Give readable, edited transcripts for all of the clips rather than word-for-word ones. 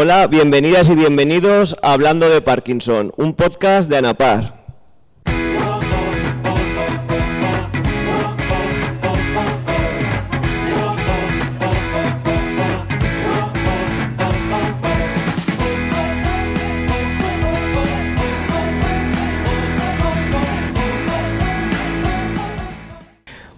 Hola, bienvenidas y bienvenidos a Hablando de Parkinson, un podcast de ANAPAR.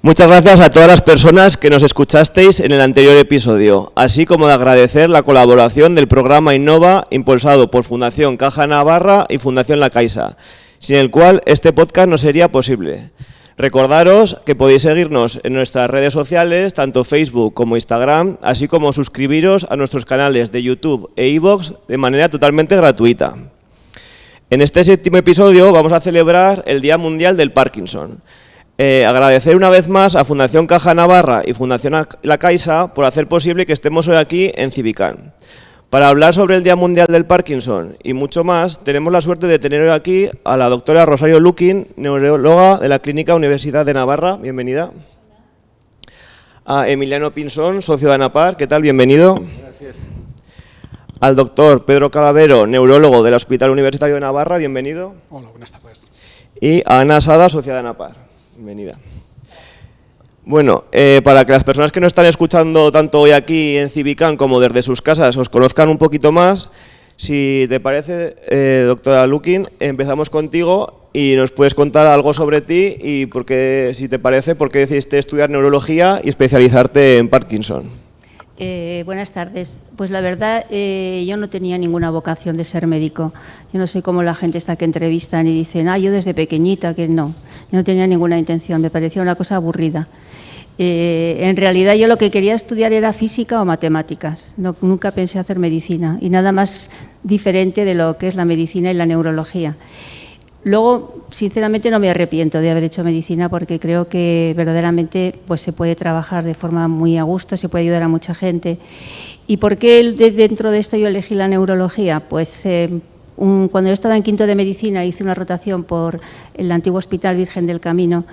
Muchas gracias a todas las personas que nos escuchasteis en el anterior episodio, así como de agradecer la colaboración del programa Innova impulsado por Fundación Caja Navarra y Fundación La Caixa, sin el cual este podcast no sería posible. Recordaros que podéis seguirnos en nuestras redes sociales, tanto Facebook como Instagram, así como suscribiros a nuestros canales de YouTube e iVoox de manera totalmente gratuita. En este 7º episodio vamos a celebrar el Día Mundial del Parkinson. Agradecer una vez más a Fundación Caja Navarra y Fundación La Caixa por hacer posible que estemos hoy aquí en Civicán. Para hablar sobre el Día Mundial del Parkinson y mucho más, tenemos la suerte de tener hoy aquí a la doctora Rosario Luquín, neuróloga de la Clínica Universidad de Navarra. Bienvenida. A Emiliano Pinzón, socio de ANAPAR. ¿Qué tal? Bienvenido. Gracias. Al doctor Pedro Calavero, neurólogo del Hospital Universitario de Navarra. Bienvenido. Hola, buenas tardes. Y a Ana Sada, socia de ANAPAR. Bienvenida. Bueno, para que las personas que nos están escuchando tanto hoy aquí en Civicán como desde sus casas os conozcan un poquito más, si te parece, doctora Luquín, empezamos contigo y nos puedes contar algo sobre ti y por qué, si te parece, por qué decidiste estudiar neurología y especializarte en Parkinson. Buenas tardes. Pues la verdad, yo no tenía ninguna vocación de ser médico. Yo no soy como la gente esta que entrevistan y dicen, yo desde pequeñita, que no. Yo no tenía ninguna intención, me parecía una cosa aburrida. En realidad yo lo que quería estudiar era física o matemáticas. Nunca pensé hacer medicina y nada más diferente de lo que es la medicina y la neurología. Luego, sinceramente, no me arrepiento de haber hecho medicina porque creo que verdaderamente pues, se puede trabajar de forma muy a gusto, se puede ayudar a mucha gente. ¿Y por qué dentro de esto yo elegí la neurología? Pues cuando yo estaba en quinto de medicina hice una rotación por el antiguo Hospital Virgen del Camino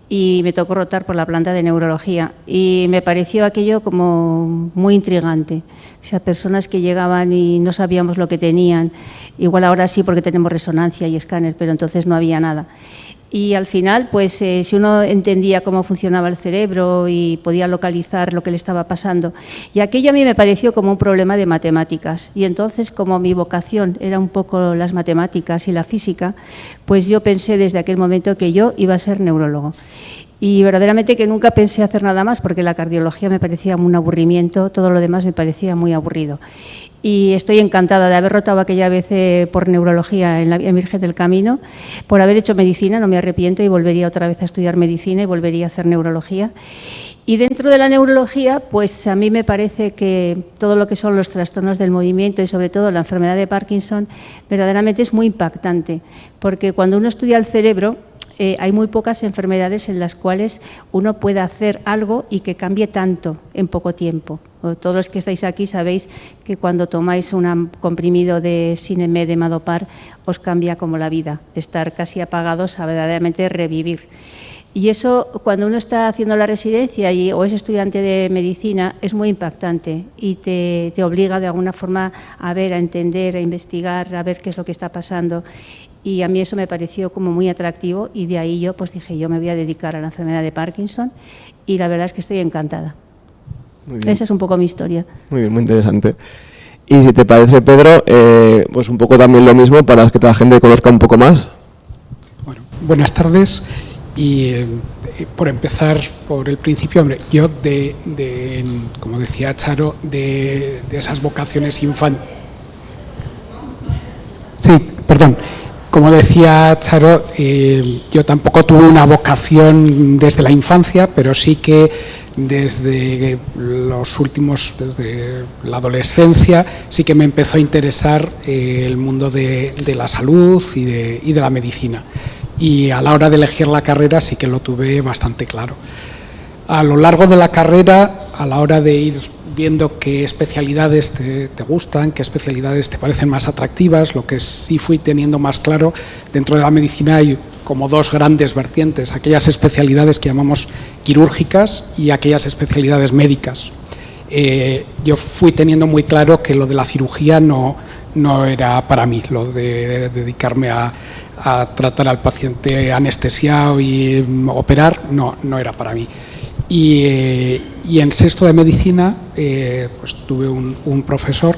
y me tocó rotar por la planta de neurología y me pareció aquello como muy intrigante. O sea, personas que llegaban y no sabíamos lo que tenían, igual ahora sí porque tenemos resonancia y escáner, pero entonces no había nada. Y al final, pues si uno entendía cómo funcionaba el cerebro y podía localizar lo que le estaba pasando, y aquello a mí me pareció como un problema de matemáticas. Y entonces, como mi vocación era un poco las matemáticas y la física, pues yo pensé desde aquel momento que yo iba a ser neurólogo. Y verdaderamente que nunca pensé hacer nada más porque la cardiología me parecía un aburrimiento, todo lo demás me parecía muy aburrido. Y estoy encantada de haber rotado aquella vez por neurología en Virgen del Camino, por haber hecho medicina, no me arrepiento y volvería otra vez a estudiar medicina y volvería a hacer neurología. Y dentro de la neurología, pues a mí me parece que todo lo que son los trastornos del movimiento y sobre todo la enfermedad de Parkinson verdaderamente es muy impactante, porque cuando uno estudia el cerebro, hay muy pocas enfermedades en las cuales uno pueda hacer algo y que cambie tanto en poco tiempo. Todos los que estáis aquí sabéis que cuando tomáis un comprimido de Sinemed de Madopar os cambia como la vida, de estar casi apagados a verdaderamente revivir. Y eso, cuando uno está haciendo la residencia o es estudiante de medicina, es muy impactante y te obliga de alguna forma a ver, a entender, a investigar, a ver qué es lo que está pasando. Y a mí eso me pareció como muy atractivo y de ahí yo pues dije, yo me voy a dedicar a la enfermedad de Parkinson y la verdad es que estoy encantada. Muy bien. Esa es un poco mi historia. Muy bien, muy interesante. Y si te parece, Pedro, pues un poco también lo mismo para que la gente conozca un poco más. Bueno, buenas tardes. Y por empezar por el principio, hombre, yo como decía Charo, de esas vocaciones infantiles. Sí, perdón. Como decía Charo, yo tampoco tuve una vocación desde la infancia, pero sí que desde desde la adolescencia, sí que me empezó a interesar el mundo de la salud y de la medicina. Y a la hora de elegir la carrera sí que lo tuve bastante claro. A lo largo de la carrera, a la hora de ir viendo qué especialidades te gustan, qué especialidades te parecen más atractivas, lo que sí fui teniendo más claro, dentro de la medicina hay como dos grandes vertientes, aquellas especialidades que llamamos quirúrgicas y aquellas especialidades médicas. yo fui teniendo muy claro que lo de la cirugía no era para mí, lo de dedicarme a tratar al paciente anestesiado y operar, no era para mí. Y en sexto de medicina pues tuve un profesor,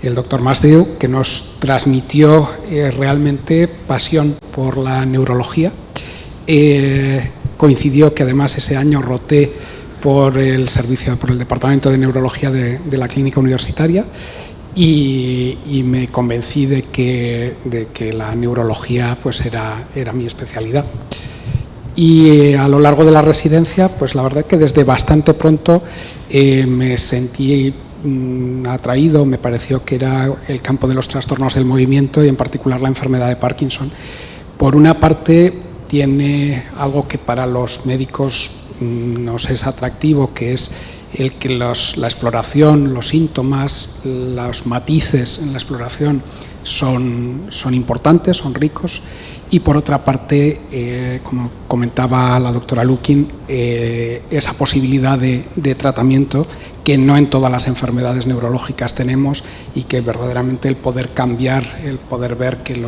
el doctor Masdeu, que nos transmitió realmente pasión por la neurología. Coincidió que además ese año roté por el departamento de neurología de la clínica universitaria y me convencí de que la neurología pues era mi especialidad. Y a lo largo de la residencia, pues la verdad que desde bastante pronto me sentí atraído, me pareció que era el campo de los trastornos del movimiento y en particular la enfermedad de Parkinson. Por una parte tiene algo que para los médicos nos es atractivo, que es el que la exploración, los síntomas, los matices en la exploración son importantes, son ricos. Y por otra parte, como comentaba la doctora Lukin, esa posibilidad de tratamiento que no en todas las enfermedades neurológicas tenemos y que verdaderamente el poder cambiar, el poder ver que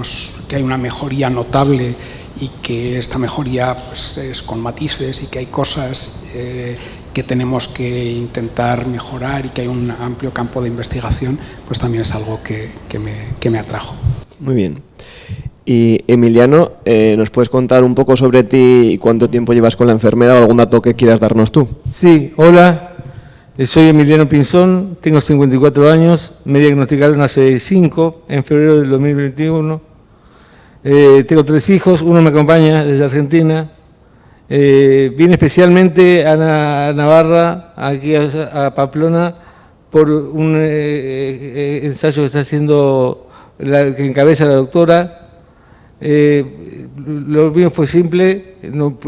hay una mejoría notable y que esta mejoría pues, es con matices y que hay cosas que tenemos que intentar mejorar y que hay un amplio campo de investigación, pues también es algo que me atrajo. Muy bien. Y Emiliano, ¿nos puedes contar un poco sobre ti y cuánto tiempo llevas con la enfermedad o algún dato que quieras darnos tú? Sí, hola, soy Emiliano Pinzón, tengo 54 años, me diagnosticaron hace 5, en febrero del 2021. Tengo 3 hijos, uno me acompaña desde Argentina. Vine especialmente a Navarra, aquí a Pamplona, por un ensayo que está haciendo, que encabeza la doctora. Lo mío fue simple,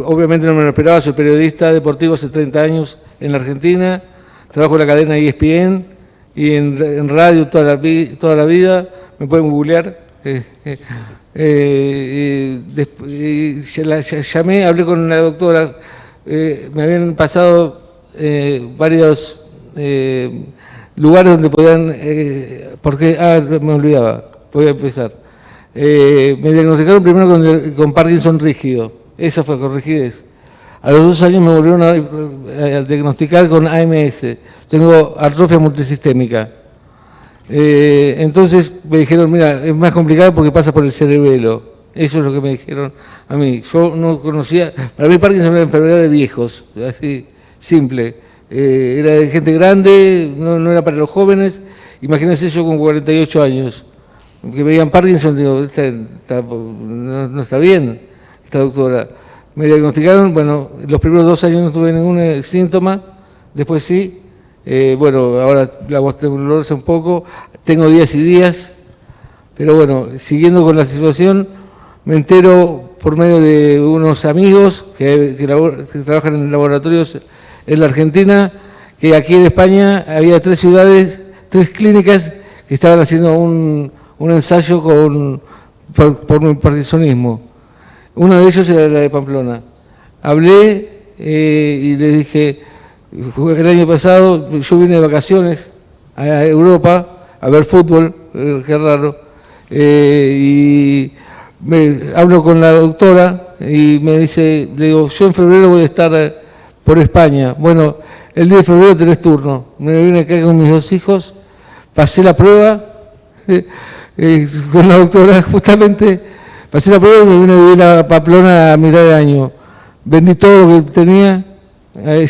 obviamente no me lo esperaba, soy periodista deportivo hace 30 años en la Argentina, trabajo en la cadena ESPN y en radio toda la vida, me pueden googlear. Llamé, hablé con la doctora, me habían pasado varios lugares donde podían, me olvidaba, voy a empezar. Me diagnosticaron primero con Parkinson rígido, esa fue con rigidez. A los 2 años me volvieron a diagnosticar con AMS, tengo atrofia multisistémica. Entonces me dijeron, mira, es más complicado porque pasa por el cerebelo. Eso es lo que me dijeron a mí. Yo no conocía, para mí Parkinson era una enfermedad de viejos, así, simple. Era de gente grande, no era para los jóvenes. Imagínense yo con 48 años. Que me digan Parkinson, digo, no está bien, esta doctora. Me diagnosticaron, bueno, los primeros 2 años no tuve ningún síntoma, después sí, bueno, ahora la voz temblorosa un poco, tengo días y días, pero bueno, siguiendo con la situación, me entero por medio de unos amigos que trabajan en laboratorios en la Argentina, que aquí en España había 3 ciudades, 3 clínicas que estaban haciendo un ensayo por mi parkinsonismo. Uno de ellos era la de Pamplona. Hablé y le dije, el año pasado yo vine de vacaciones a Europa a ver fútbol, qué raro, y hablo con la doctora y me dice, le digo, yo en febrero voy a estar por España. Bueno, el 10 de febrero tenés turno. Me vine acá con mis 2 hijos, pasé la prueba, con la doctora justamente, pasé la prueba y me vine a vivir a Pamplona a mitad de año. Vendí todo lo que tenía,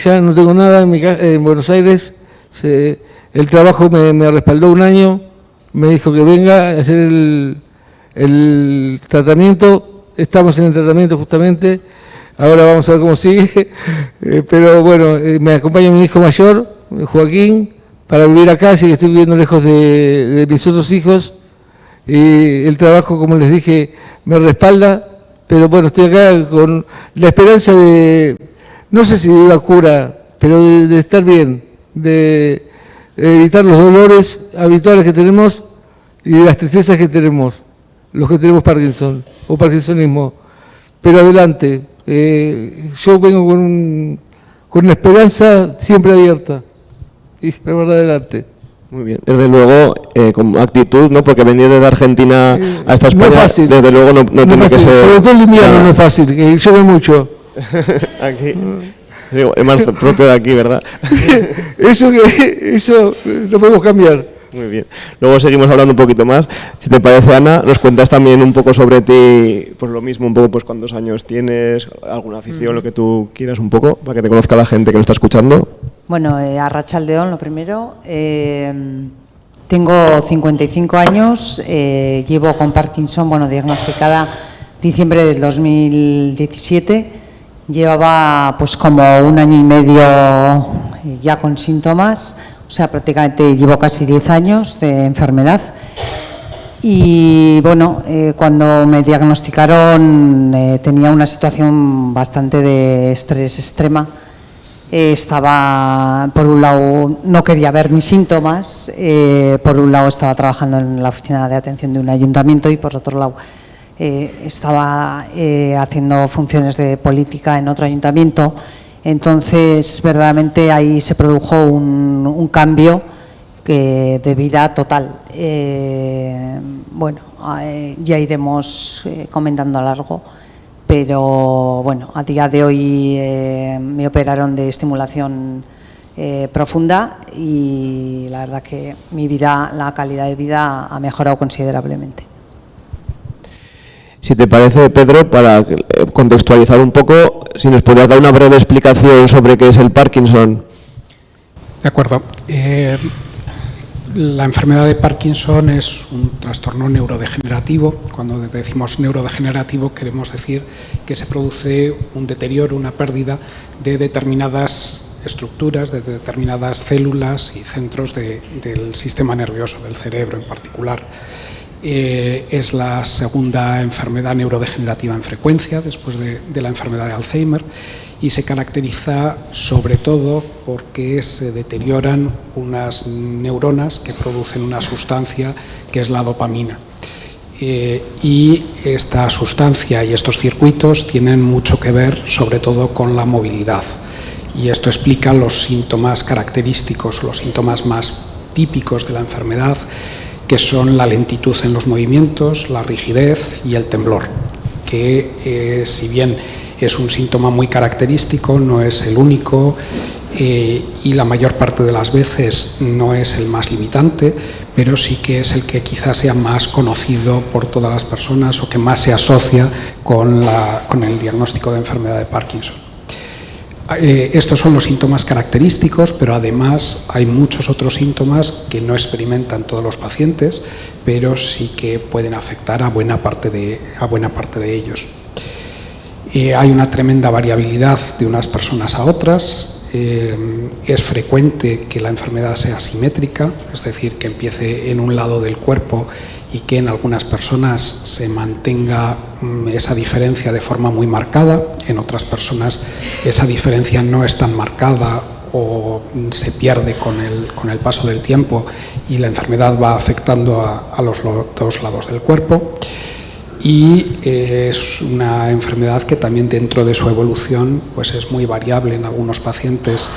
ya no tengo nada en Buenos Aires. El trabajo me respaldó 1 año, me dijo que venga a hacer el tratamiento. Estamos en el tratamiento justamente, ahora vamos a ver cómo sigue. Pero bueno, me acompaña mi hijo mayor, Joaquín, para vivir acá, así que estoy viviendo lejos de mis otros hijos. El trabajo, como les dije, me respalda, pero bueno, estoy acá con la esperanza de, no sé si de una cura, pero de estar bien, de evitar los dolores habituales que tenemos y de las tristezas que tenemos, los que tenemos Parkinson o parkinsonismo. Pero adelante, yo vengo con una esperanza siempre abierta. y se van adelante. Muy bien. Desde luego, con actitud, ¿no? Porque venir desde Argentina a esta España, no es fácil. desde luego no tiene fácil. que ser... Sobre todo el invierno no es fácil, que llueve mucho. Aquí. Es más propio de aquí, ¿verdad? Eso lo podemos cambiar. Muy bien. Luego seguimos hablando un poquito más. Si te parece, Ana, nos cuentas también un poco sobre ti, pues lo mismo, un poco pues cuántos años tienes, alguna afición, lo que tú quieras un poco, para que te conozca la gente que nos está escuchando. Bueno, arratsaldeon, lo primero. Tengo 55 años, llevo con Parkinson, diagnosticada diciembre del 2017. Llevaba pues como 1 año y medio ya con síntomas, o sea, prácticamente llevo casi 10 años de enfermedad. Y bueno, cuando me diagnosticaron tenía una situación bastante de estrés extrema. Estaba, por un lado, no quería ver mis síntomas, por un lado estaba trabajando en la oficina de atención de un ayuntamiento y por otro lado estaba haciendo funciones de política en otro ayuntamiento. Entonces, verdaderamente ahí se produjo un cambio de vida total. Ya iremos comentando a largo. Pero bueno, a día de hoy me operaron de estimulación profunda y la verdad que mi vida, la calidad de vida ha mejorado considerablemente. Si te parece, Pedro, para contextualizar un poco, si nos podrías dar una breve explicación sobre qué es el Parkinson. De acuerdo. La enfermedad de Parkinson es un trastorno neurodegenerativo. Cuando decimos neurodegenerativo queremos decir que se produce un deterioro, una pérdida de determinadas estructuras, de determinadas células y centros del sistema nervioso, del cerebro en particular. Es la segunda enfermedad neurodegenerativa en frecuencia después de la enfermedad de Alzheimer y se caracteriza sobre todo porque se deterioran unas neuronas que producen una sustancia que es la dopamina. Y esta sustancia y estos circuitos tienen mucho que ver sobre todo con la movilidad y esto explica los síntomas característicos, los síntomas más típicos de la enfermedad, que son la lentitud en los movimientos, la rigidez y el temblor, que si bien es un síntoma muy característico, no es el único y la mayor parte de las veces no es el más limitante, pero sí que es el que quizás sea más conocido por todas las personas o que más se asocia con el diagnóstico de enfermedad de Parkinson. Estos son los síntomas característicos, pero además hay muchos otros síntomas que no experimentan todos los pacientes, pero sí que pueden afectar a buena parte de ellos. Hay una tremenda variabilidad de unas personas a otras. Es frecuente que la enfermedad sea asimétrica, es decir, que empiece en un lado del cuerpo y que en algunas personas se mantenga esa diferencia de forma muy marcada, en otras personas esa diferencia no es tan marcada o se pierde con el paso del tiempo y la enfermedad va afectando a los dos lados del cuerpo. Y es una enfermedad que también dentro de su evolución pues es muy variable. En algunos pacientes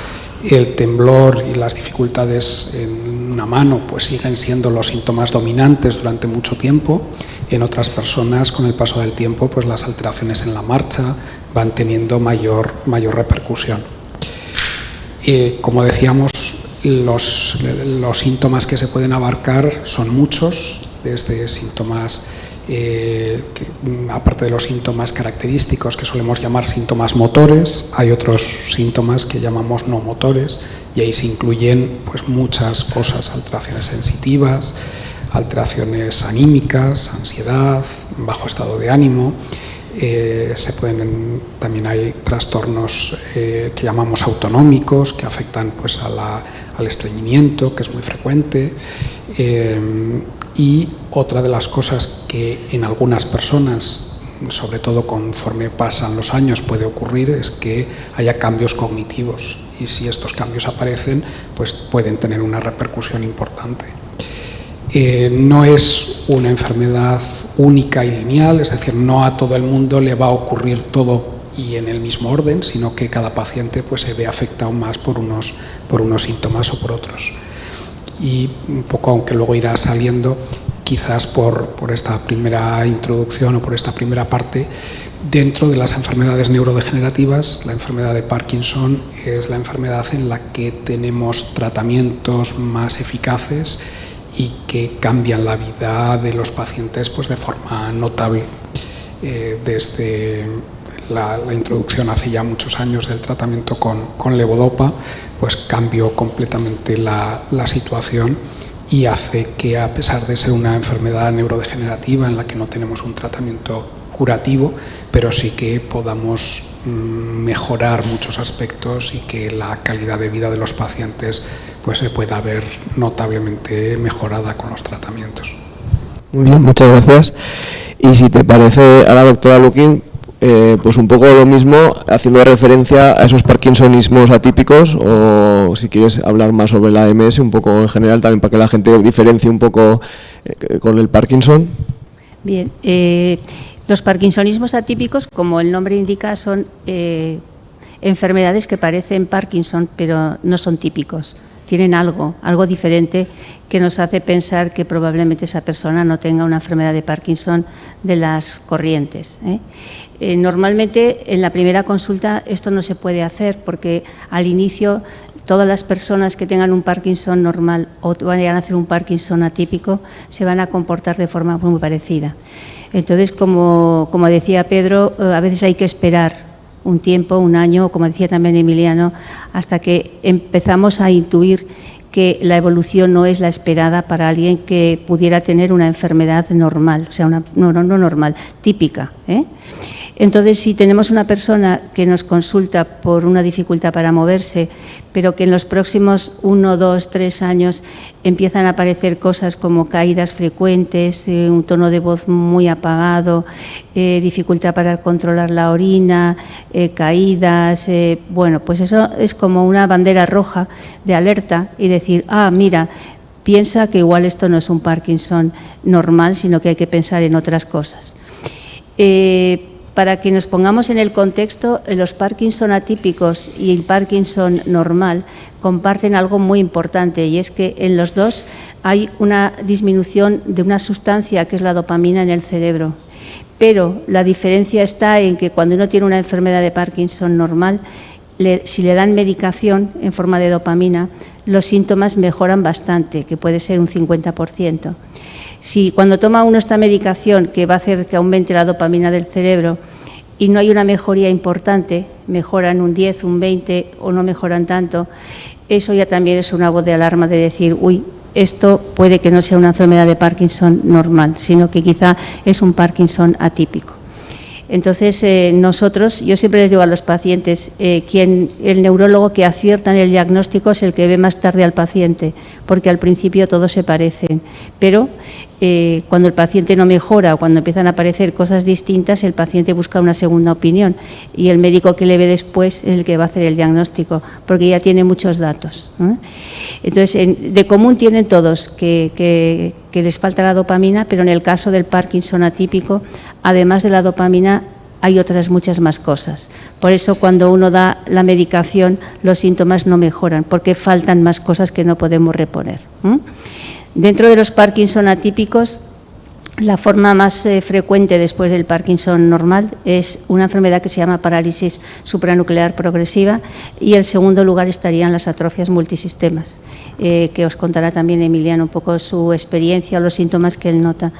el temblor y las dificultades en una mano pues siguen siendo los síntomas dominantes durante mucho tiempo. En otras personas con el paso del tiempo pues las alteraciones en la marcha van teniendo mayor repercusión. Como decíamos, los síntomas que se pueden abarcar son muchos, desde síntomas aparte de los síntomas característicos que solemos llamar síntomas motores, hay otros síntomas que llamamos no motores y ahí se incluyen pues muchas cosas, alteraciones sensitivas, alteraciones anímicas, ansiedad, bajo estado de ánimo. También hay trastornos que llamamos autonómicos que afectan pues al estreñimiento, que es muy frecuente. Y otra de las cosas que en algunas personas, sobre todo conforme pasan los años, puede ocurrir es que haya cambios cognitivos y si estos cambios aparecen, pues pueden tener una repercusión importante. No es una enfermedad única y lineal, es decir, no a todo el mundo le va a ocurrir todo y en el mismo orden, sino que cada paciente pues, se ve afectado más por unos síntomas o por otros. Y un poco, aunque luego irá saliendo, quizás por esta primera introducción o por esta primera parte, dentro de las enfermedades neurodegenerativas, la enfermedad de Parkinson es la enfermedad en la que tenemos tratamientos más eficaces y que cambian la vida de los pacientes pues, de forma notable. Desde la introducción hace ya muchos años del tratamiento con levodopa, pues cambió completamente la situación y hace que, a pesar de ser una enfermedad neurodegenerativa en la que no tenemos un tratamiento curativo, pero sí que podamos mejorar muchos aspectos y que la calidad de vida de los pacientes pues, se pueda ver notablemente mejorada con los tratamientos. Muy bien, muchas gracias. Y si te parece, a la doctora Lukin, pues un poco lo mismo, haciendo referencia a esos parkinsonismos atípicos, o si quieres hablar más sobre la AMS, un poco en general, también para que la gente diferencie un poco con el Parkinson. Bien, los parkinsonismos atípicos, como el nombre indica, son enfermedades que parecen Parkinson, pero no son típicos. Tienen algo diferente que nos hace pensar que probablemente esa persona no tenga una enfermedad de Parkinson de las corrientes. Normalmente en la primera consulta esto no se puede hacer porque al inicio todas las personas que tengan un Parkinson normal o vayan a hacer un Parkinson atípico se van a comportar de forma muy parecida. Entonces, como decía Pedro, a veces hay que esperar un tiempo, un año, como decía también Emiliano, hasta que empezamos a intuir que la evolución no es la esperada para alguien que pudiera tener una enfermedad normal, o sea, no normal, típica. Entonces, si tenemos una persona que nos consulta por una dificultad para moverse, pero que en los próximos 1, 2, 3 años empiezan a aparecer cosas como caídas frecuentes, un tono de voz muy apagado, dificultad para controlar la orina, caídas, bueno, pues eso es como una bandera roja de alerta y decir, mira, piensa que igual esto no es un Parkinson normal, sino que hay que pensar en otras cosas. Para que nos pongamos en el contexto, los Parkinson atípicos y el Parkinson normal comparten algo muy importante, y es que en los dos hay una disminución de una sustancia que es la dopamina en el cerebro. Pero la diferencia está en que cuando uno tiene una enfermedad de Parkinson normal, si le dan medicación en forma de dopamina, los síntomas mejoran bastante, que puede ser un 50%. Si cuando toma uno esta medicación que va a hacer que aumente la dopamina del cerebro y no hay una mejoría importante, mejoran un 10, un 20 o no mejoran tanto, eso ya también es una voz de alarma de decir, uy, esto puede que no sea una enfermedad de Parkinson normal, sino que quizá es un Parkinson atípico. Entonces, yo siempre les digo a los pacientes, el neurólogo que acierta en el diagnóstico es el que ve más tarde al paciente, porque al principio todos se parecen, pero cuando el paciente no mejora o cuando empiezan a aparecer cosas distintas, el paciente busca una segunda opinión y el médico que le ve después es el que va a hacer el diagnóstico, porque ya tiene muchos datos. Entonces, de común tienen todos que les falta la dopamina, pero en el caso del Parkinson atípico, además de la dopamina, hay otras muchas más cosas. Por eso, cuando uno da la medicación, los síntomas no mejoran, porque faltan más cosas que no podemos reponer. Dentro de los Parkinson atípicos, la forma más frecuente después del Parkinson normal es una enfermedad que se llama parálisis supranuclear progresiva, y en segundo lugar estarían las atrofias multisistemas, que os contará también Emiliano un poco su experiencia o los síntomas que él nota.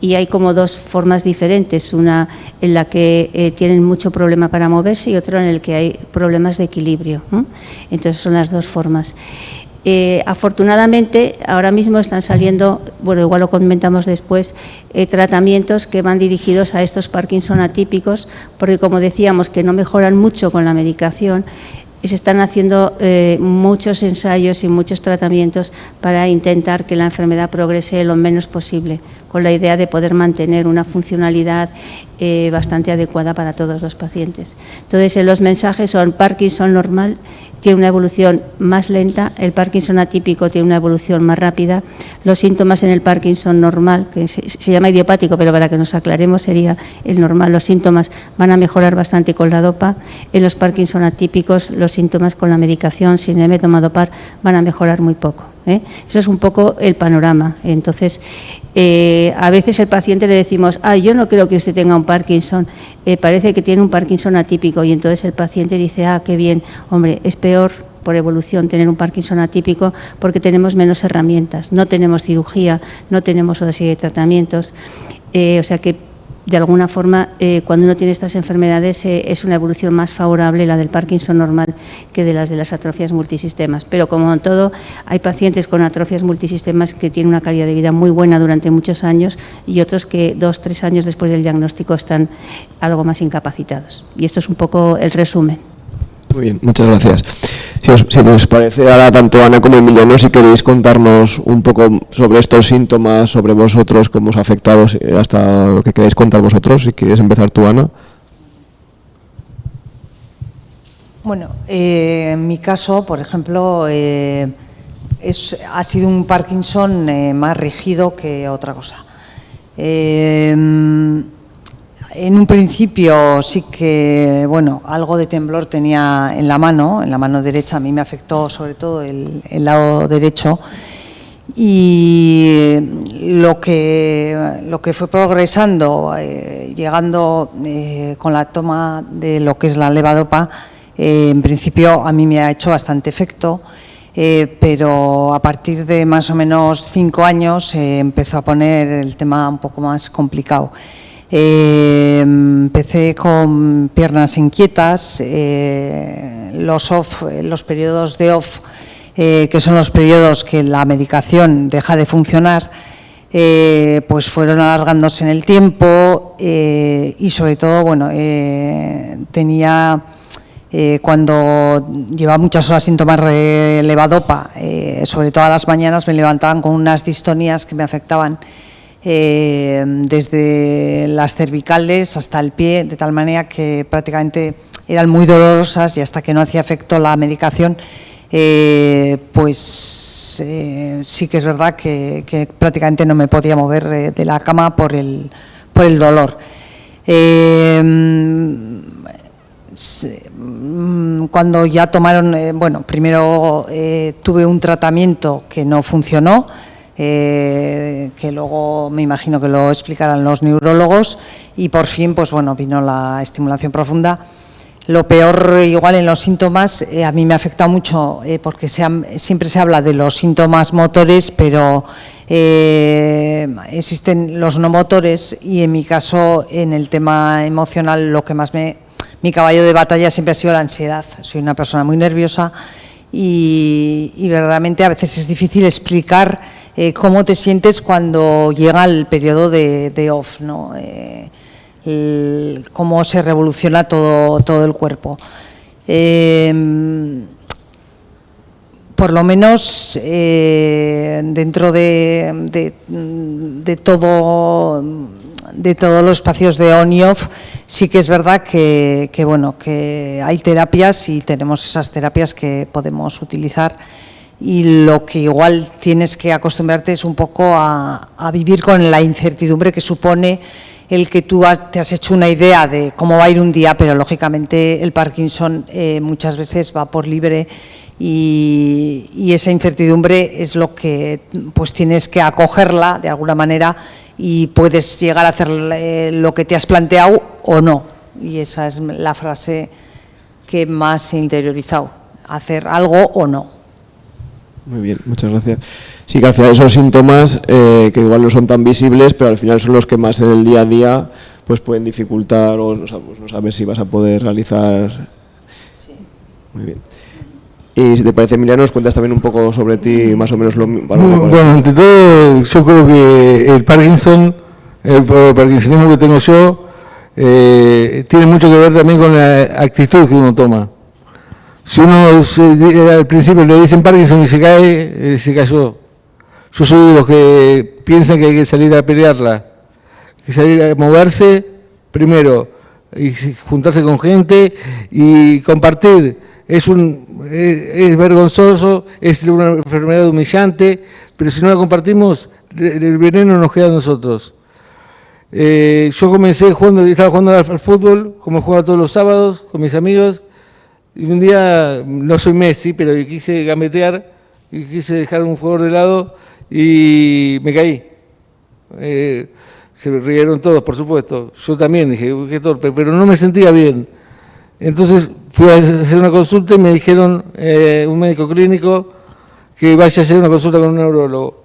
Y hay como dos formas diferentes, una en la que tienen mucho problema para moverse y otra en la que hay problemas de equilibrio. Entonces son las dos formas. Afortunadamente, ahora mismo están saliendo, bueno, igual lo comentamos después, tratamientos que van dirigidos a estos Parkinson atípicos, porque como decíamos que no mejoran mucho con la medicación, se están haciendo muchos ensayos y muchos tratamientos para intentar que la enfermedad progrese lo menos posible, con la idea de poder mantener una funcionalidad bastante adecuada para todos los pacientes. Entonces, los mensajes son Parkinson normal, tiene una evolución más lenta, el Parkinson atípico tiene una evolución más rápida. Los síntomas en el Parkinson normal, que se llama idiopático, pero para que nos aclaremos sería el normal, los síntomas van a mejorar bastante con la dopa. En los Parkinson atípicos, los síntomas con la medicación, sin metronidazol, van a mejorar muy poco. Eso es un poco el panorama. Entonces, a veces al paciente le decimos, yo no creo que usted tenga un Parkinson, parece que tiene un Parkinson atípico, y entonces el paciente dice, qué bien, hombre, es peor por evolución tener un Parkinson atípico porque tenemos menos herramientas, no tenemos cirugía, no tenemos otra serie de tratamientos, o sea que de alguna forma, cuando uno tiene estas enfermedades, es una evolución más favorable la del Parkinson normal que de las atrofias multisistemas. Pero como en todo, hay pacientes con atrofias multisistemas que tienen una calidad de vida muy buena durante muchos años y otros que 2 o 3 años después del diagnóstico están algo más incapacitados. Y esto es un poco el resumen. Muy bien, muchas gracias. Si os parece, ahora tanto Ana como Emiliano, si queréis contarnos un poco sobre estos síntomas, sobre vosotros, cómo os ha afectado, hasta lo que queráis contar vosotros, si queréis empezar tú, Ana. Bueno, en mi caso, por ejemplo, ha sido un Parkinson más rígido que otra cosa. En un principio sí que, bueno, algo de temblor tenía en la mano derecha. A mí me afectó sobre todo el lado derecho, y lo que fue progresando, llegando con la toma de lo que es la levodopa, en principio a mí me ha hecho bastante efecto, pero a partir de más o menos 5 años empezó a poner el tema un poco más complicado. Empecé con piernas inquietas, los periodos de off, que son los periodos que la medicación deja de funcionar, pues fueron alargándose en el tiempo, y sobre todo, bueno, tenía, cuando llevaba muchas horas sin tomar levodopa, sobre todo a las mañanas me levantaban con unas distonías que me afectaban desde las cervicales hasta el pie, de tal manera que prácticamente eran muy dolorosas, y hasta que no hacía efecto la medicación, pues sí que es verdad que prácticamente no me podía mover de la cama por el dolor. Cuando ya tomaron, bueno, primero tuve un tratamiento que no funcionó, que luego me imagino que lo explicarán los neurólogos, y por fin, pues bueno, vino la estimulación profunda. Lo peor, igual en los síntomas, a mí me afecta mucho, porque siempre se habla de los síntomas motores, pero existen los no motores, y en mi caso, en el tema emocional, lo que más mi caballo de batalla siempre ha sido la ansiedad. Soy una persona muy nerviosa, y verdaderamente a veces es difícil explicar cómo te sientes cuando llega el periodo de off, ¿no? Cómo se revoluciona todo el cuerpo. Por lo menos dentro de todos los espacios de on y off, sí que es verdad que hay terapias, y tenemos esas terapias que podemos utilizar, y lo que igual tienes que acostumbrarte es un poco a vivir con la incertidumbre que supone el que tú te has hecho una idea de cómo va a ir un día, pero lógicamente el Parkinson muchas veces va por libre, y esa incertidumbre es lo que pues tienes que acogerla de alguna manera, y puedes llegar a hacer lo que te has planteado o no, y esa es la frase que más he interiorizado, hacer algo o no. Muy bien, muchas gracias. Sí, que al final esos síntomas que igual no son tan visibles, pero al final son los que más en el día a día pues pueden dificultar, o no sabes si vas a poder realizar. Sí. Muy bien. Y si te parece, Emiliano, nos cuentas también un poco sobre ti, más o menos lo mismo. Bueno, ante todo, yo creo que el parkinsonismo que tengo yo, tiene mucho que ver también con la actitud que uno toma. Si uno al principio le dicen Parkinson y se cae, se cayó. Yo soy de los que piensan que hay que salir a pelearla, que salir a moverse primero, y juntarse con gente y compartir es vergonzoso, es una enfermedad humillante, pero si no la compartimos, el veneno nos queda a nosotros. Yo comencé estaba jugando al fútbol, como jugaba todos los sábados, con mis amigos, y un día, no soy Messi, pero quise gambetear, y quise dejar un jugador de lado, y me caí. Se rieron todos, por supuesto. Yo también dije, qué torpe, pero no me sentía bien. Entonces fui a hacer una consulta y me dijeron, un médico clínico, que vaya a hacer una consulta con un neurólogo.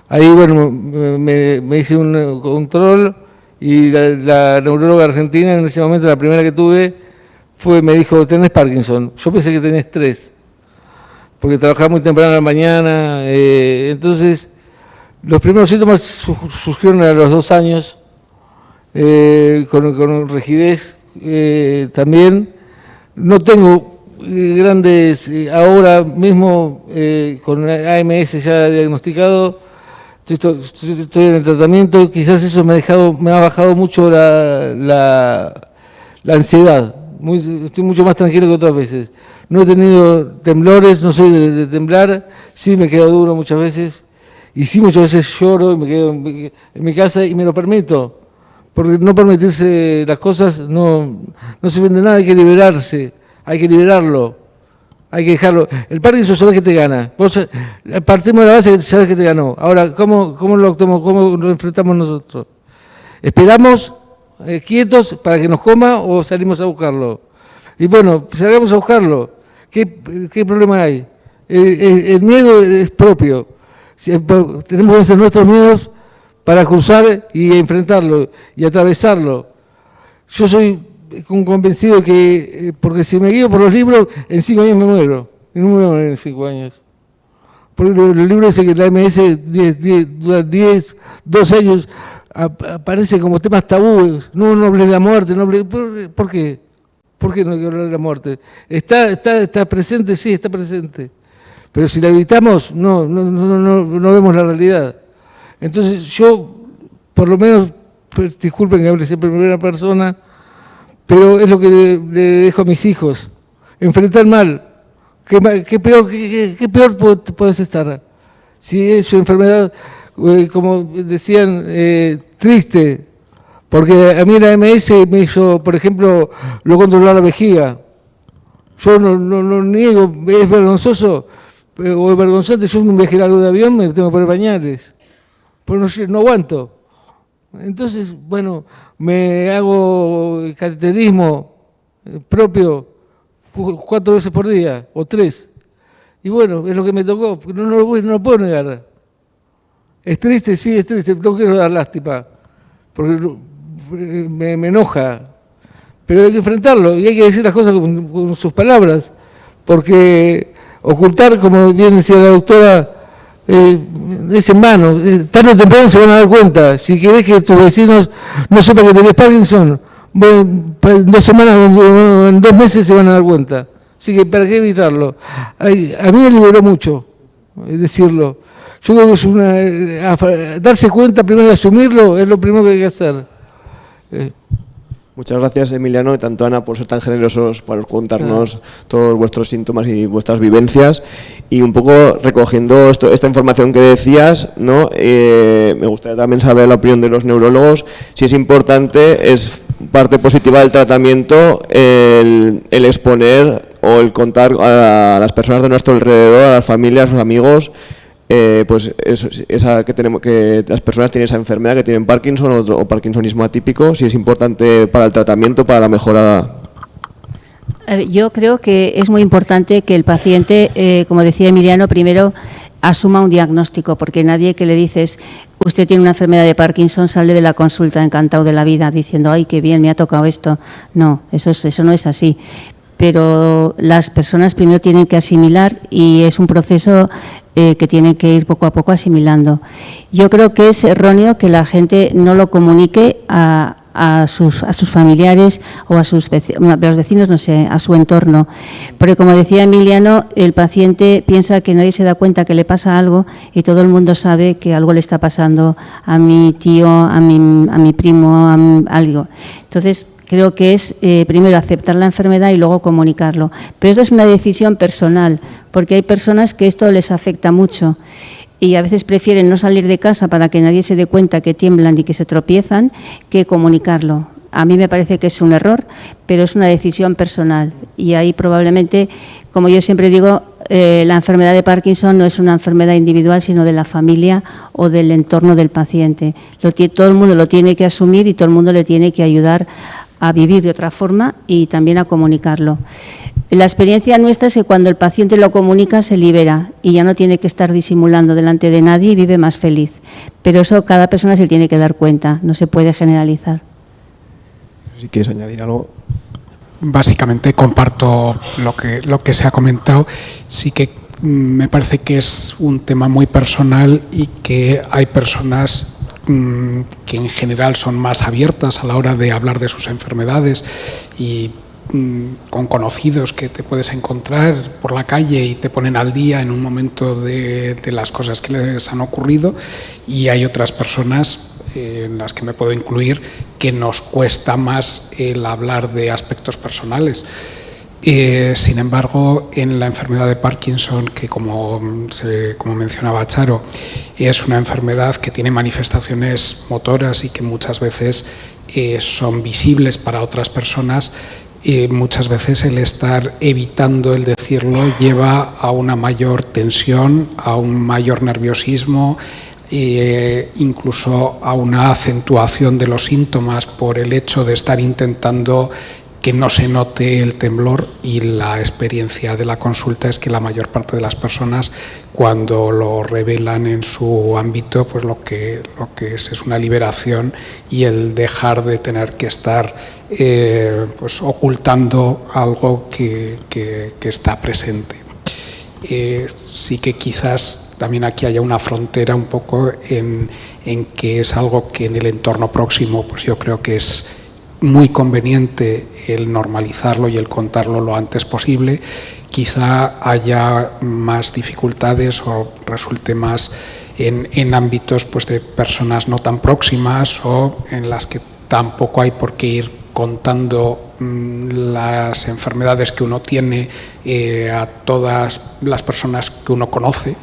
Ahí, bueno, me hice un control y la neuróloga argentina, en ese momento, la primera que tuve, me dijo, tenés Parkinson. Yo pensé que tenés 3, porque trabajaba muy temprano en la mañana. Entonces, los primeros síntomas surgieron a los 2 años, con rigidez también. No tengo grandes, ahora mismo con AMS ya diagnosticado, estoy en el tratamiento, quizás eso me ha bajado mucho la ansiedad, estoy mucho más tranquilo que otras veces. No he tenido temblores, no soy de temblar, sí me quedo duro muchas veces, y sí muchas veces lloro y me quedo en mi casa y me lo permito. Porque no permitirse las cosas no sirven de nada, hay que liberarse, hay que liberarlo, hay que dejarlo. El Parkinson sabes que te gana, vos partimos de la base que sabes que te ganó. Ahora, ¿cómo lo enfrentamos nosotros? ¿Esperamos quietos para que nos coma o salimos a buscarlo? Y bueno, salgamos a buscarlo. ¿Qué problema hay? El miedo es propio. Tenemos que vencer nuestros miedos para cruzar y enfrentarlo y atravesarlo. Yo soy convencido que, porque si me guío por los libros, en 5 años me muero. Y no me voy a morir en 5 años. Porque los libros dicen que la AMS dura 2 años, aparece como temas tabúes. No hables de la muerte, no hables. ¿Por qué? ¿Por qué no hay que hablar de la muerte? ¿Está presente? Sí, está presente. Pero si la evitamos, no vemos la realidad. Entonces yo, por lo menos, pues, disculpen que hable siempre en primera persona, pero es lo que le dejo a mis hijos. Enfrentar mal. ¿Qué peor puedes estar? Si es una enfermedad, como decían, triste, porque a mí la AMS me hizo, por ejemplo, lo controlar la vejiga. Yo no niego, es vergonzoso o es vergonzante, yo en un viaje largo de avión me tengo que poner pañales. Pues no aguanto. Entonces, bueno, me hago cateterismo propio 4 veces por día, o 3. Y bueno, es lo que me tocó, no lo puedo negar. ¿Es triste? Sí, es triste, no quiero dar lástima, porque me enoja. Pero hay que enfrentarlo y hay que decir las cosas con sus palabras, porque ocultar, como bien decía la doctora, es en vano. Tarde o temprano se van a dar cuenta. Si querés que tus vecinos no sepan que tenés Parkinson, bueno, en 2 semanas o en 2 meses se van a dar cuenta. Así que, ¿para qué evitarlo? A mí me liberó mucho decirlo. Yo creo que es darse cuenta primero de asumirlo, es lo primero que hay que hacer. Muchas gracias, Emiliano, y tanto Ana, por ser tan generosos para contarnos todos vuestros síntomas y vuestras vivencias. Y un poco recogiendo esta información que decías, ¿no? Me gustaría también saber la opinión de los neurólogos, si es importante, es parte positiva del tratamiento el exponer o el contar a las personas de nuestro alrededor, a las familias, a los amigos, pues que las personas tienen esa enfermedad, que tienen Parkinson o parkinsonismo atípico, si es importante para el tratamiento, para la mejora. Yo creo que es muy importante que el paciente, como decía Emiliano, primero asuma un diagnóstico, porque nadie que le dices, usted tiene una enfermedad de Parkinson, sale de la consulta encantado de la vida diciendo, ay, qué bien, me ha tocado esto. No, eso no es así. Pero las personas primero tienen que asimilar y es un proceso que tienen que ir poco a poco asimilando. Yo creo que es erróneo que la gente no lo comunique a sus familiares o a los vecinos, no sé, a su entorno. Porque, como decía Emiliano, el paciente piensa que nadie se da cuenta que le pasa algo y todo el mundo sabe que algo le está pasando a mi tío, a mi primo, algo. Entonces, Creo que es primero aceptar la enfermedad y luego comunicarlo. Pero esto es una decisión personal, porque hay personas que esto les afecta mucho y a veces prefieren no salir de casa para que nadie se dé cuenta que tiemblan y que se tropiezan que comunicarlo. A mí me parece que es un error, pero es una decisión personal y ahí probablemente, como yo siempre digo, la enfermedad de Parkinson no es una enfermedad individual, sino de la familia o del entorno del paciente. Todo el mundo lo tiene que asumir y todo el mundo le tiene que ayudar a vivir de otra forma y también a comunicarlo. La experiencia nuestra es que cuando el paciente lo comunica se libera y ya no tiene que estar disimulando delante de nadie y vive más feliz. Pero eso cada persona se tiene que dar cuenta, no se puede generalizar. Si quieres añadir algo. Básicamente comparto lo que se ha comentado. Sí que me parece que es un tema muy personal y que hay personas que en general son más abiertas a la hora de hablar de sus enfermedades y con conocidos que te puedes encontrar por la calle y te ponen al día en un momento de las cosas que les han ocurrido, y hay otras personas en las que me puedo incluir que nos cuesta más el hablar de aspectos personales. Sin embargo, en la enfermedad de Parkinson, que como mencionaba Charo, es una enfermedad que tiene manifestaciones motoras y que muchas veces son visibles para otras personas, muchas veces el estar evitando el decirlo lleva a una mayor tensión, a un mayor nerviosismo, incluso a una acentuación de los síntomas por el hecho de estar intentando que no se note el temblor, y la experiencia de la consulta es que la mayor parte de las personas, cuando lo revelan en su ámbito, pues lo que es una liberación y el dejar de tener que estar pues ocultando algo que está presente. Sí que quizás también aquí haya una frontera un poco en que es algo que en el entorno próximo, pues yo creo que es muy conveniente el normalizarlo y el contarlo lo antes posible. Quizá haya más dificultades o resulte más en ámbitos pues de personas no tan próximas o en las que tampoco hay por qué ir contando las enfermedades que uno tiene a todas las personas que uno conoce.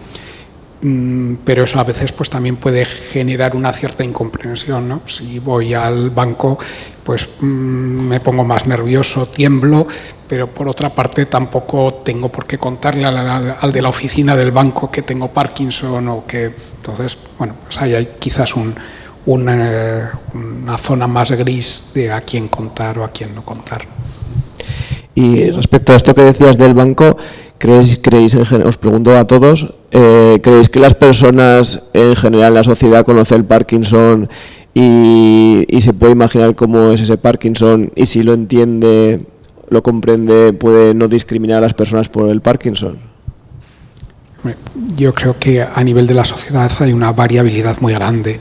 Pero eso a veces pues también puede generar una cierta incomprensión, ¿no? Si voy al banco, pues me pongo más nervioso, tiemblo, pero por otra parte tampoco tengo por qué contarle al de la oficina del banco que tengo Parkinson o que... Entonces, bueno, pues ahí hay quizás una zona más gris de a quién contar o a quién no contar. Y respecto a esto que decías del banco, os pregunto a todos, ¿creéis que las personas en general, la sociedad, conoce el Parkinson y se puede imaginar cómo es ese Parkinson, y si lo entiende, lo comprende, puede no discriminar a las personas por el Parkinson? Yo creo que a nivel de la sociedad hay una variabilidad muy grande.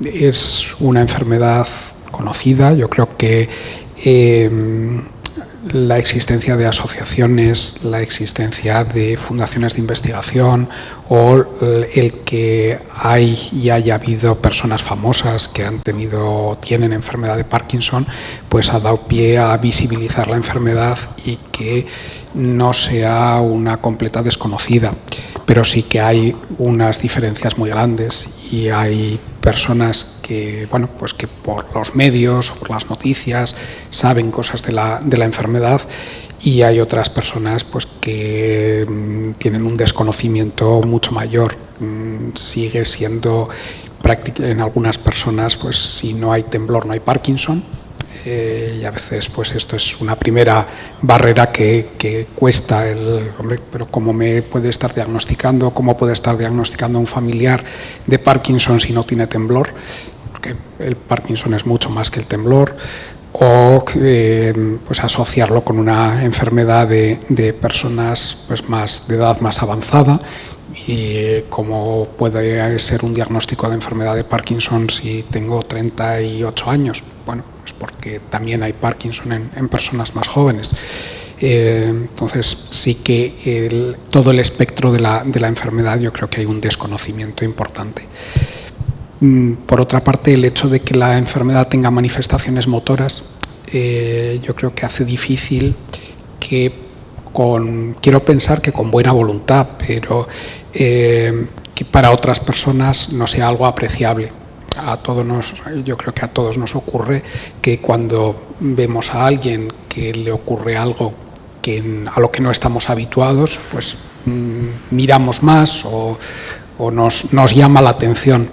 Es una enfermedad conocida. Yo creo que la existencia de asociaciones, la existencia de fundaciones de investigación o el que haya habido personas famosas que tienen enfermedad de Parkinson, pues ha dado pie a visibilizar la enfermedad y que no sea una completa desconocida. Pero sí que hay unas diferencias muy grandes y hay personas que, bueno, pues que por los medios o por las noticias saben cosas de la enfermedad, y hay otras personas pues que tienen un desconocimiento mucho mayor. Sigue siendo práctico en algunas personas, pues si no hay temblor no hay Parkinson. Y a veces pues esto es una primera barrera que cuesta pero ¿cómo me puede estar diagnosticando? ¿Cómo puede estar diagnosticando a un familiar de Parkinson si no tiene temblor? Porque el Parkinson es mucho más que el temblor. O pues asociarlo con una enfermedad de personas pues de edad más avanzada, y cómo puede ser un diagnóstico de enfermedad de Parkinson si tengo 38 años. Bueno, pues porque también hay Parkinson en personas más jóvenes. Entonces sí que todo el espectro de la enfermedad, yo creo que hay un desconocimiento importante. Por otra parte, el hecho de que la enfermedad tenga manifestaciones motoras, yo creo que hace difícil que quiero pensar que con buena voluntad, pero que para otras personas no sea algo apreciable. Yo creo que a todos nos ocurre que cuando vemos a alguien que le ocurre algo a lo que no estamos habituados, pues miramos más o nos llama la atención.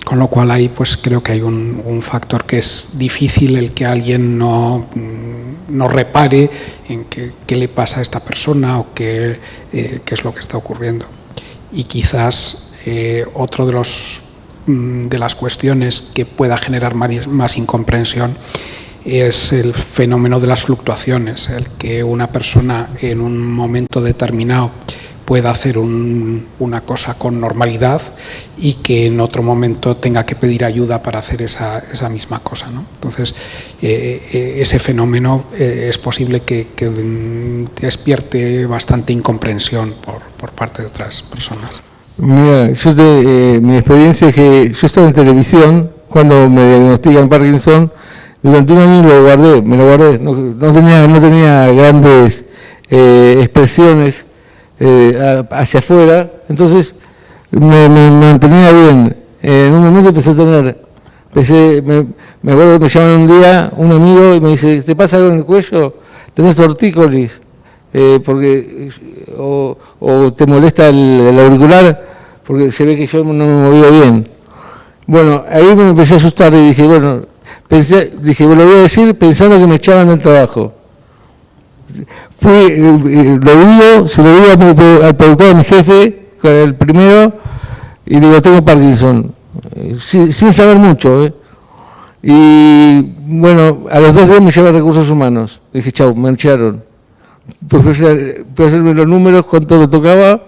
Con lo cual ahí pues creo que hay un factor que es difícil el que alguien no repare en qué le pasa a esta persona o qué es lo que está ocurriendo. Y quizás otro de las cuestiones que pueda generar más incomprensión es el fenómeno de las fluctuaciones, el que una persona en un momento determinado pueda hacer una cosa con normalidad y que en otro momento tenga que pedir ayuda para hacer esa misma cosa, ¿no? Entonces, ese fenómeno es posible que despierte bastante incomprensión por parte de otras personas. Mira, mi experiencia es que yo estaba en televisión cuando me diagnostican Parkinson. Durante un año me lo guardé, no tenía grandes expresiones hacia afuera, entonces me mantenía bien. En un momento me acuerdo que me llaman un día un amigo y me dice, ¿te pasa algo en el cuello? ¿Tenés tortícolis? O te molesta el auricular, porque se ve que yo no me movía bien. Bueno, ahí me empecé a asustar y dije, bueno, lo voy a decir pensando que me echaban del trabajo. Se lo digo al productor de mi jefe, el primero, y le digo, tengo Parkinson, sin saber mucho. Y bueno, a los 2 días me lleva a Recursos Humanos. Dije, chau, me echaron. Fui a hacerme los números, cuánto me tocaba,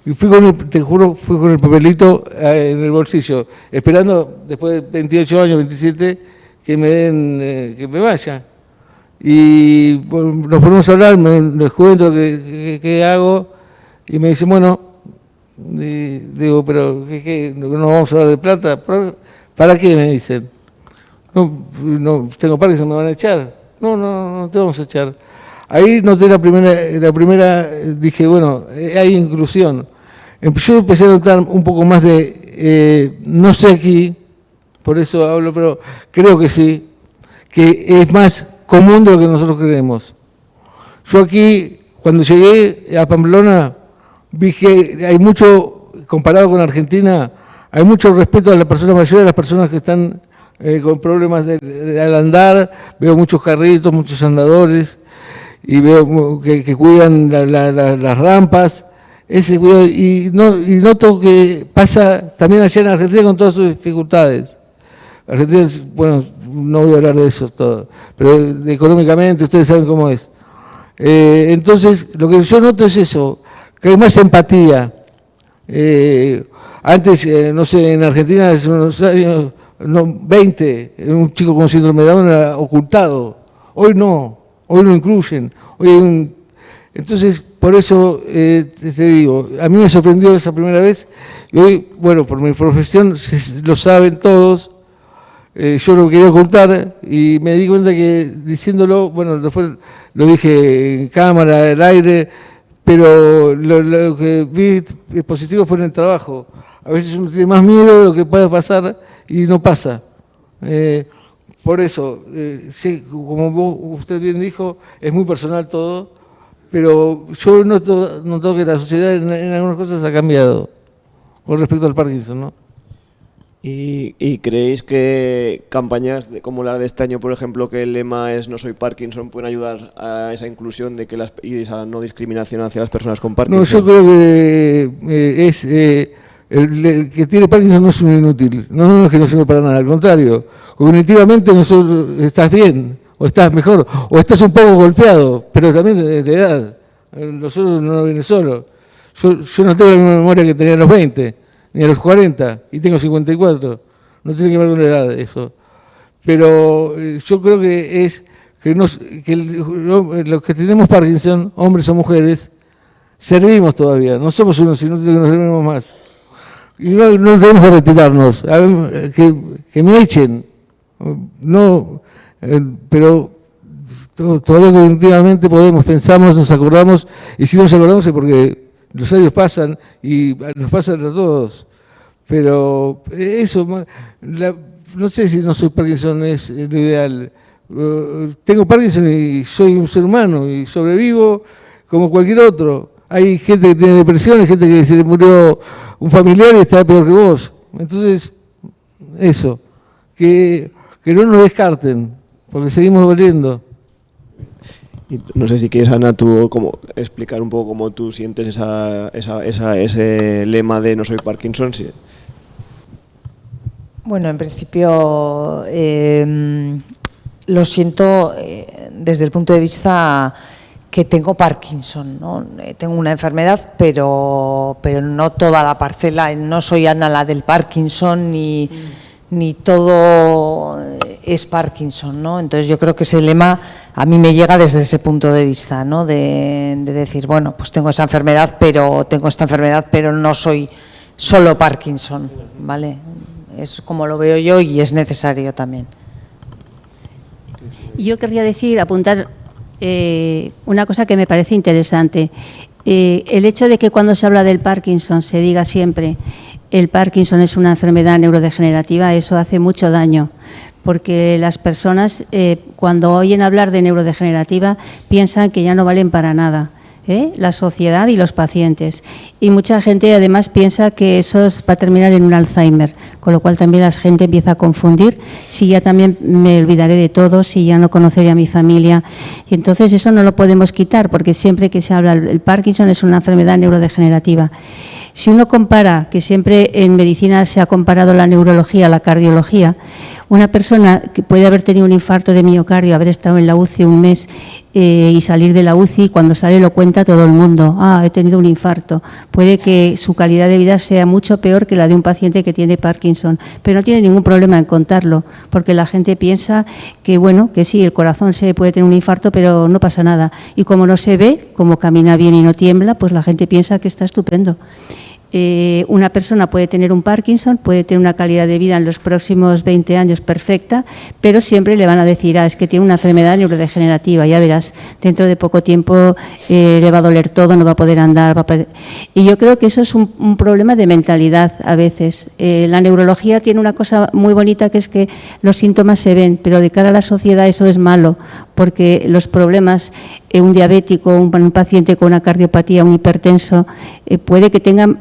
y fui con el papelito en el bolsillo, esperando después de 28 años, 27, que me vaya. Y bueno, nos ponemos a hablar, les cuento qué hago, y me dicen, bueno, digo, pero ¿qué? ¿No vamos a hablar de plata? ¿Para qué? Me dicen. No, tengo Parkinson, me van a echar. No te vamos a echar. Ahí noté la primera, dije, bueno, hay inclusión. Yo empecé a notar un poco más no sé aquí, por eso hablo, pero creo que sí, que es más común de lo que nosotros creemos. Yo aquí, cuando llegué a Pamplona, vi que hay mucho, comparado con Argentina, hay mucho respeto a las personas mayores, a las personas que están con problemas al andar. Veo muchos carritos, muchos andadores, y veo que cuidan las rampas. Ese cuidado, y noto que pasa también allá en Argentina con todas sus dificultades. Argentina, bueno, no voy a hablar de eso todo, pero económicamente ustedes saben cómo es. Entonces, lo que yo noto es eso, que hay más empatía. Antes, no sé, en Argentina hace unos años, 20, un chico con síndrome de Down era ocultado. Hoy no, hoy lo incluyen. Entonces, por eso te digo, a mí me sorprendió esa primera vez, y hoy, bueno, por mi profesión lo saben todos. Yo lo quería ocultar y me di cuenta que diciéndolo, bueno, después lo dije en cámara, al aire, pero lo que vi positivo fue en el trabajo. A veces uno tiene más miedo de lo que pueda pasar y no pasa. Por eso, como usted bien dijo, es muy personal todo, pero yo noto que la sociedad en algunas cosas ha cambiado con respecto al Parkinson, ¿no? ¿Y creéis que campañas como la de este año, por ejemplo, que el lema es "No soy Parkinson", pueden ayudar a esa inclusión y esa no discriminación hacia las personas con Parkinson? No, yo creo que el que tiene Parkinson no es un inútil, no es que no sirve para nada, al contrario, cognitivamente estás bien, o estás mejor, o estás un poco golpeado, pero también de edad, nosotros no viene solo. Yo no tengo la misma memoria que tenía a los 20, ni a los 40, y tengo 54, no tiene que ver con la edad eso. Pero yo creo que los que tenemos Parkinson, hombres o mujeres, servimos todavía, no somos unos inútiles que nos servimos más. y no tenemos que retirarnos, que me echen, no, pero todo lo que últimamente podemos, pensamos, nos acordamos, y si nos acordamos es porque los años pasan y nos pasan a todos, pero eso, no sé si no soy Parkinson es lo ideal. Tengo Parkinson y soy un ser humano y sobrevivo como cualquier otro. Hay gente que tiene depresión, hay gente que se le murió un familiar y está peor que vos. Entonces, eso, que no nos descarten, porque seguimos volviendo. Y no sé si quieres, Ana, tú explicar un poco cómo tú sientes ese lema de no soy Parkinson. Sí. Bueno, en principio lo siento desde el punto de vista que tengo Parkinson, ¿no? Tengo una enfermedad, pero no toda la parcela, no soy Ana la del Parkinson, ni todo es Parkinson, ¿no? Entonces yo creo que ese lema a mí me llega desde ese punto de vista, ¿no? De decir, bueno, pues tengo esta enfermedad, pero no soy solo Parkinson, ¿vale? Es como lo veo yo y es necesario también. Yo querría apuntar una cosa que me parece interesante. El hecho de que cuando se habla del Parkinson se diga siempre el Parkinson es una enfermedad neurodegenerativa, eso hace mucho daño, porque las personas cuando oyen hablar de neurodegenerativa piensan que ya no valen para nada. La sociedad y los pacientes. Y mucha gente además piensa que eso va a terminar en un Alzheimer, con lo cual también la gente empieza a confundir, si ya también me olvidaré de todo, si ya no conoceré a mi familia. Y entonces eso no lo podemos quitar, porque siempre que se habla, el Parkinson es una enfermedad neurodegenerativa. Si uno compara, que siempre en medicina se ha comparado la neurología a la cardiología, una persona que puede haber tenido un infarto de miocardio, haber estado en la UCI un mes y salir de la UCI, cuando sale lo cuenta todo el mundo, he tenido un infarto. Puede que su calidad de vida sea mucho peor que la de un paciente que tiene Parkinson, pero no tiene ningún problema en contarlo, porque la gente piensa que, bueno, que sí, el corazón se puede tener un infarto, pero no pasa nada. Y como no se ve, como camina bien y no tiembla, pues la gente piensa que está estupendo. Una persona puede tener un Parkinson, puede tener una calidad de vida en los próximos 20 años perfecta, pero siempre le van a decir, es que tiene una enfermedad neurodegenerativa, ya verás, dentro de poco tiempo le va a doler todo, no va a poder andar. Y yo creo que eso es un problema de mentalidad a veces. La neurología tiene una cosa muy bonita, que es que los síntomas se ven, pero de cara a la sociedad eso es malo, porque los problemas, un diabético, un paciente con una cardiopatía, un hipertenso, puede que tengan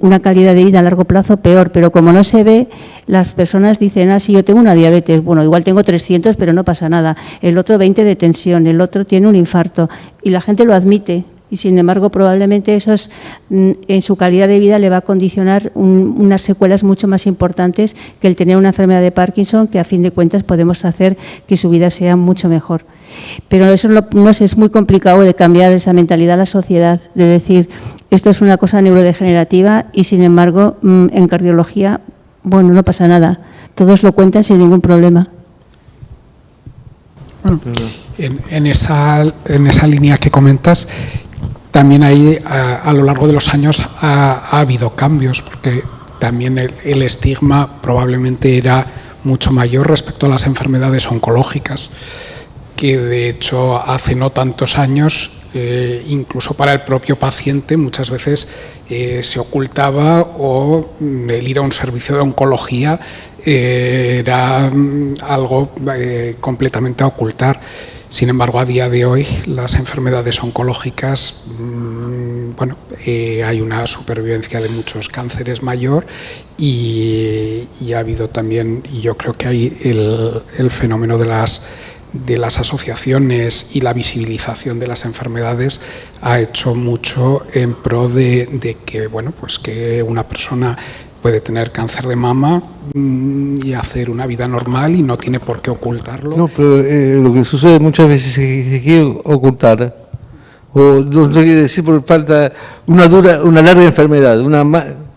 una calidad de vida a largo plazo peor, pero como no se ve, las personas dicen, si yo tengo una diabetes, bueno, igual tengo 300, pero no pasa nada, el otro 20 de tensión, el otro tiene un infarto, y la gente lo admite. Y sin embargo, probablemente eso en su calidad de vida le va a condicionar unas secuelas mucho más importantes que el tener una enfermedad de Parkinson, que a fin de cuentas podemos hacer que su vida sea mucho mejor. Pero eso no sé, es muy complicado de cambiar esa mentalidad a la sociedad, de decir, esto es una cosa neurodegenerativa y sin embargo, en cardiología, bueno, no pasa nada. Todos lo cuentan sin ningún problema. Bueno, en esa línea que comentas, también ahí a lo largo de los años ha habido cambios, porque también el estigma probablemente era mucho mayor respecto a las enfermedades oncológicas, que de hecho hace no tantos años, incluso para el propio paciente, muchas veces se ocultaba, o el ir a un servicio de oncología era algo completamente a ocultar. Sin embargo, a día de hoy, las enfermedades oncológicas, hay una supervivencia de muchos cánceres mayor y ha habido también, y yo creo que hay el fenómeno de las asociaciones y la visibilización de las enfermedades ha hecho mucho en pro de que, que una persona puede tener cáncer de mama y hacer una vida normal y no tiene por qué ocultarlo. No, pero lo que sucede muchas veces es que se quiere ocultar, o no se quiere decir por falta una larga enfermedad,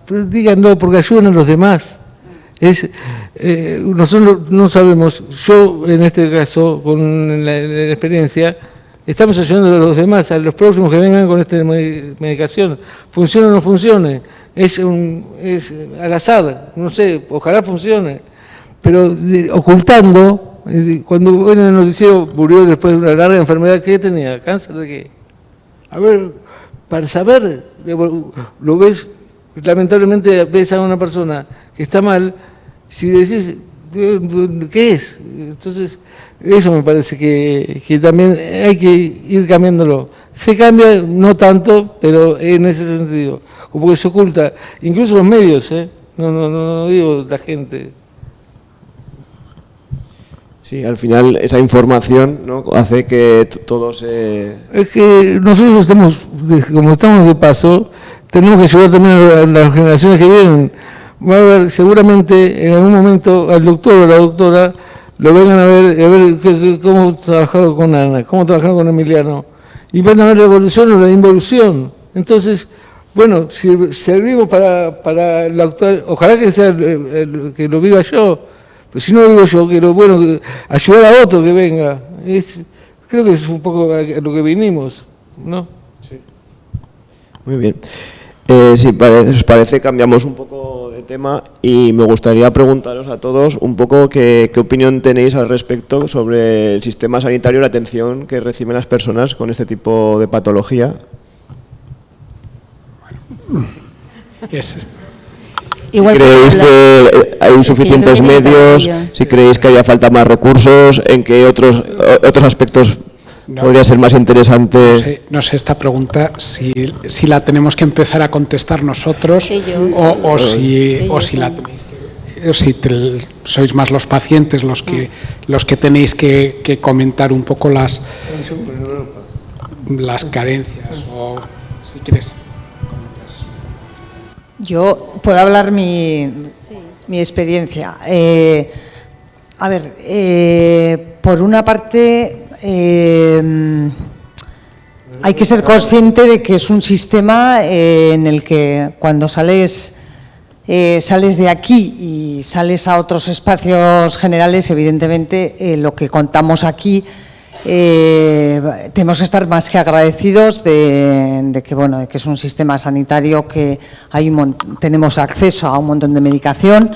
pero digan no, porque ayudan a los demás. Nosotros no sabemos, yo en este caso, con la experiencia, estamos ayudando a los demás, a los próximos que vengan con esta medicación, funcione o no funcione, es al azar, no sé, ojalá funcione, pero ocultando, cuando en el noticiero murió después de una larga enfermedad, ¿qué tenía? ¿Cáncer de qué? A ver, para saber, lo ves, lamentablemente ves a una persona que está mal, si decís, ¿qué es? Entonces, eso me parece que también hay que ir cambiándolo. Se cambia, no tanto, pero en ese sentido, como que se oculta, incluso los medios, no digo la gente. Sí, al final esa información, ¿no?, hace que todo se... Es que nosotros como estamos de paso, tenemos que ayudar también a las generaciones que vienen. Va a haber seguramente en algún momento al doctor o la doctora lo vengan a ver cómo trabajaron con Ana, cómo trabajaron con Emiliano, y van a ver la evolución o la involución. Entonces, bueno, servimos para la doctora, ojalá que sea que lo viva yo, pero si no lo vivo yo, que ayudar a otro que venga. Creo que es un poco a lo que vinimos, ¿no? Sí. Muy bien. Si os parece, cambiamos un poco de tema y me gustaría preguntaros a todos un poco qué opinión tenéis al respecto sobre el sistema sanitario y la atención que reciben las personas con este tipo de patología. Igual si creéis que hay insuficientes medios, si creéis que haría falta más recursos, en qué otros aspectos podría ser más interesante. No sé esta pregunta si la tenemos que empezar a contestar nosotros o si la tenéis que, si sois más los pacientes los que tenéis que comentar un poco las carencias, o si quieres. Yo puedo hablar mi experiencia. A ver, por una parte, hay que ser consciente de que es un sistema en el que cuando sales de aquí y sales a otros espacios generales, evidentemente lo que contamos aquí tenemos que estar más que agradecidos de que es un sistema sanitario que tenemos acceso a un montón de medicación,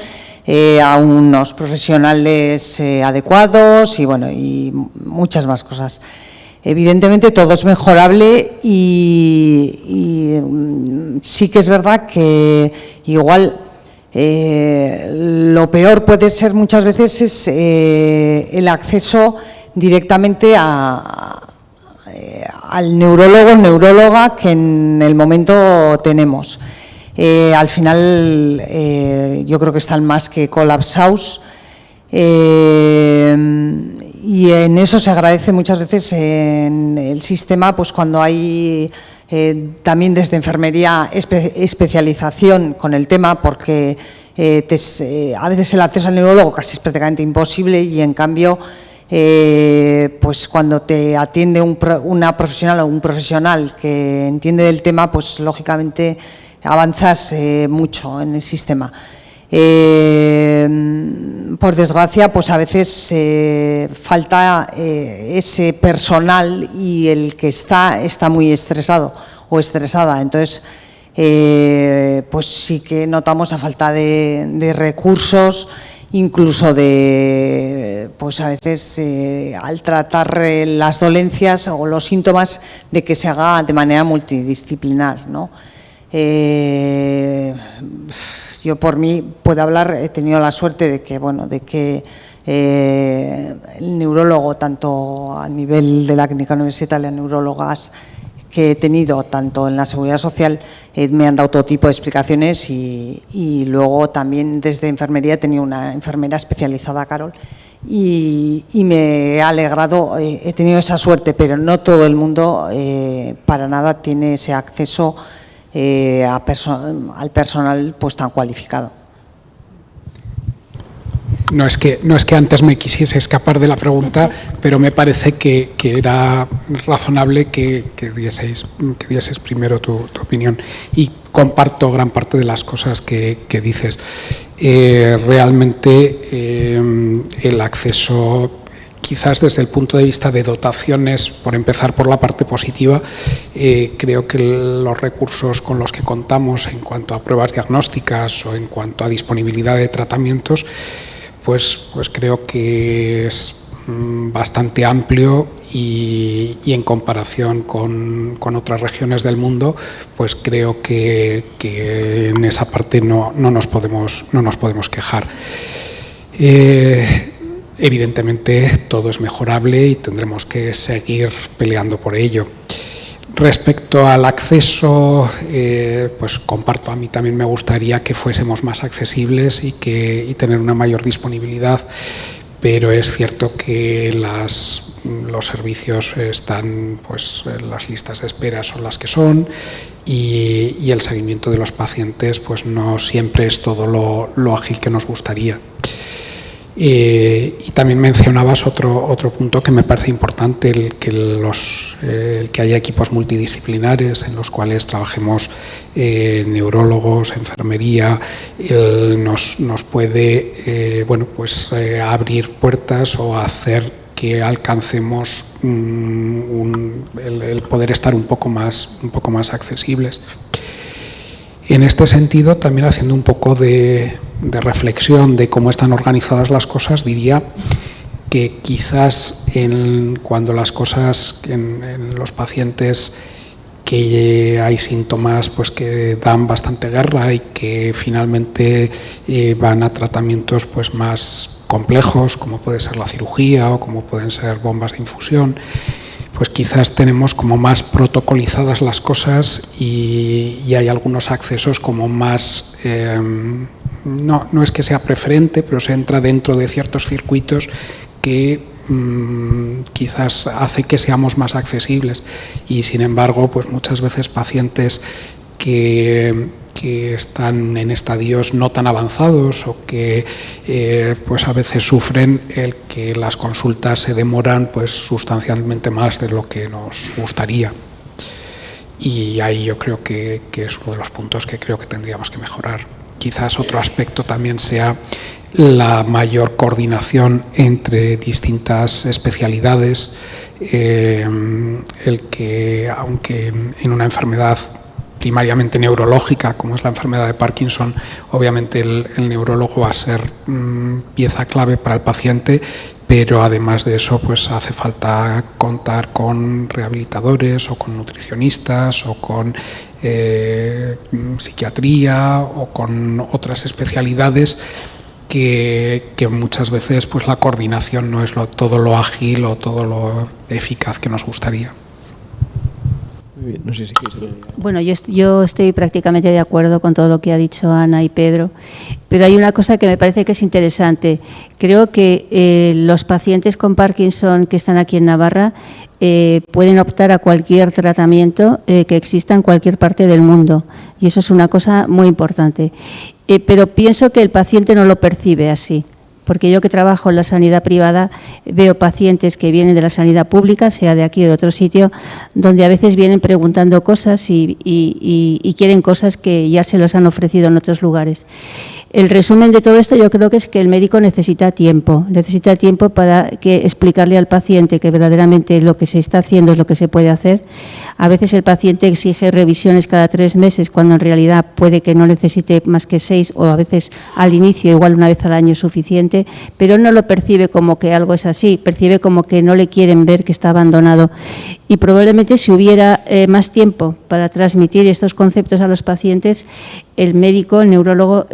a unos profesionales adecuados y muchas más cosas. Evidentemente todo es mejorable y sí que es verdad que igual lo peor puede ser muchas veces es el acceso directamente al neurólogo o neuróloga que en el momento tenemos. Al final yo creo que están más que colapsados y en eso se agradece muchas veces en el sistema, pues cuando hay también desde enfermería especialización con el tema, porque a veces el acceso al neurólogo casi es prácticamente imposible y en cambio pues cuando te atiende una profesional o un profesional que entiende del tema, pues lógicamente avanzas mucho en el sistema. Por desgracia, pues a veces falta ese personal y el que está muy estresado o estresada. Entonces, pues sí que notamos la falta de recursos, incluso pues a veces al tratar las dolencias o los síntomas, de que se haga de manera multidisciplinar, ¿no? Yo por mí puedo hablar, he tenido la suerte de que el neurólogo, tanto a nivel de la clínica universitaria, neurólogas que he tenido tanto en la Seguridad Social, me han dado todo tipo de explicaciones y luego también desde enfermería he tenido una enfermera especializada, Carol, y me ha alegrado, he tenido esa suerte, pero no todo el mundo para nada tiene ese acceso al personal pues tan cualificado. No es que antes me quisiese escapar de la pregunta, pero me parece que era razonable que dieses primero tu opinión. Y comparto gran parte de las cosas que dices. Realmente el acceso quizás desde el punto de vista de dotaciones, por empezar por la parte positiva, creo que los recursos con los que contamos en cuanto a pruebas diagnósticas o en cuanto a disponibilidad de tratamientos, pues creo que es bastante amplio y en comparación con otras regiones del mundo, pues creo que en esa parte no nos podemos quejar. Evidentemente todo es mejorable y tendremos que seguir peleando por ello. Respecto al acceso, pues comparto, a mí también me gustaría que fuésemos más accesibles y tener una mayor disponibilidad, pero es cierto que los servicios están, pues las listas de espera son las que son y el seguimiento de los pacientes pues no siempre es todo lo ágil que nos gustaría. Y también mencionabas otro punto que me parece importante, el que haya equipos multidisciplinares en los cuales trabajemos neurólogos, enfermería, nos puede abrir puertas o hacer que alcancemos el poder estar un poco más accesibles. En este sentido, también haciendo un poco de reflexión de cómo están organizadas las cosas, diría que quizás cuando las cosas en los pacientes que hay síntomas pues que dan bastante guerra y que finalmente van a tratamientos pues más complejos, como puede ser la cirugía o como pueden ser bombas de infusión, pues quizás tenemos como más protocolizadas las cosas y hay algunos accesos como más, no es que sea preferente, pero se entra dentro de ciertos circuitos que quizás hace que seamos más accesibles y sin embargo pues muchas veces pacientes que están en estadios no tan avanzados o que pues a veces sufren el que las consultas se demoran pues sustancialmente más de lo que nos gustaría. Y ahí yo creo que es uno de los puntos que creo que tendríamos que mejorar. Quizás otro aspecto también sea la mayor coordinación entre distintas especialidades, el que aunque en una enfermedad primariamente neurológica, como es la enfermedad de Parkinson, obviamente el neurólogo va a ser pieza clave para el paciente, pero además de eso pues hace falta contar con rehabilitadores o con nutricionistas o con psiquiatría o con otras especialidades que muchas veces pues la coordinación no es todo lo ágil o todo lo eficaz que nos gustaría. No sé si bueno, yo estoy prácticamente de acuerdo con todo lo que ha dicho Ana y Pedro, pero hay una cosa que me parece que es interesante. Creo que los pacientes con Parkinson que están aquí en Navarra pueden optar a cualquier tratamiento que exista en cualquier parte del mundo, y eso es una cosa muy importante. Pero pienso que el paciente no lo percibe así. Porque yo que trabajo en la sanidad privada veo pacientes que vienen de la sanidad pública, sea de aquí o de otro sitio, donde a veces vienen preguntando cosas y quieren cosas que ya se los han ofrecido en otros lugares. El resumen de todo esto yo creo que es que el médico necesita tiempo para explicarle al paciente que verdaderamente lo que se está haciendo es lo que se puede hacer. A veces el paciente exige revisiones cada 3 meses cuando en realidad puede que no necesite más que 6 o a veces al inicio igual una vez al año es suficiente, pero no lo percibe como que algo es así, percibe como que no le quieren ver, que está abandonado. Y probablemente si hubiera más tiempo para transmitir estos conceptos a los pacientes, el médico, el neurólogo,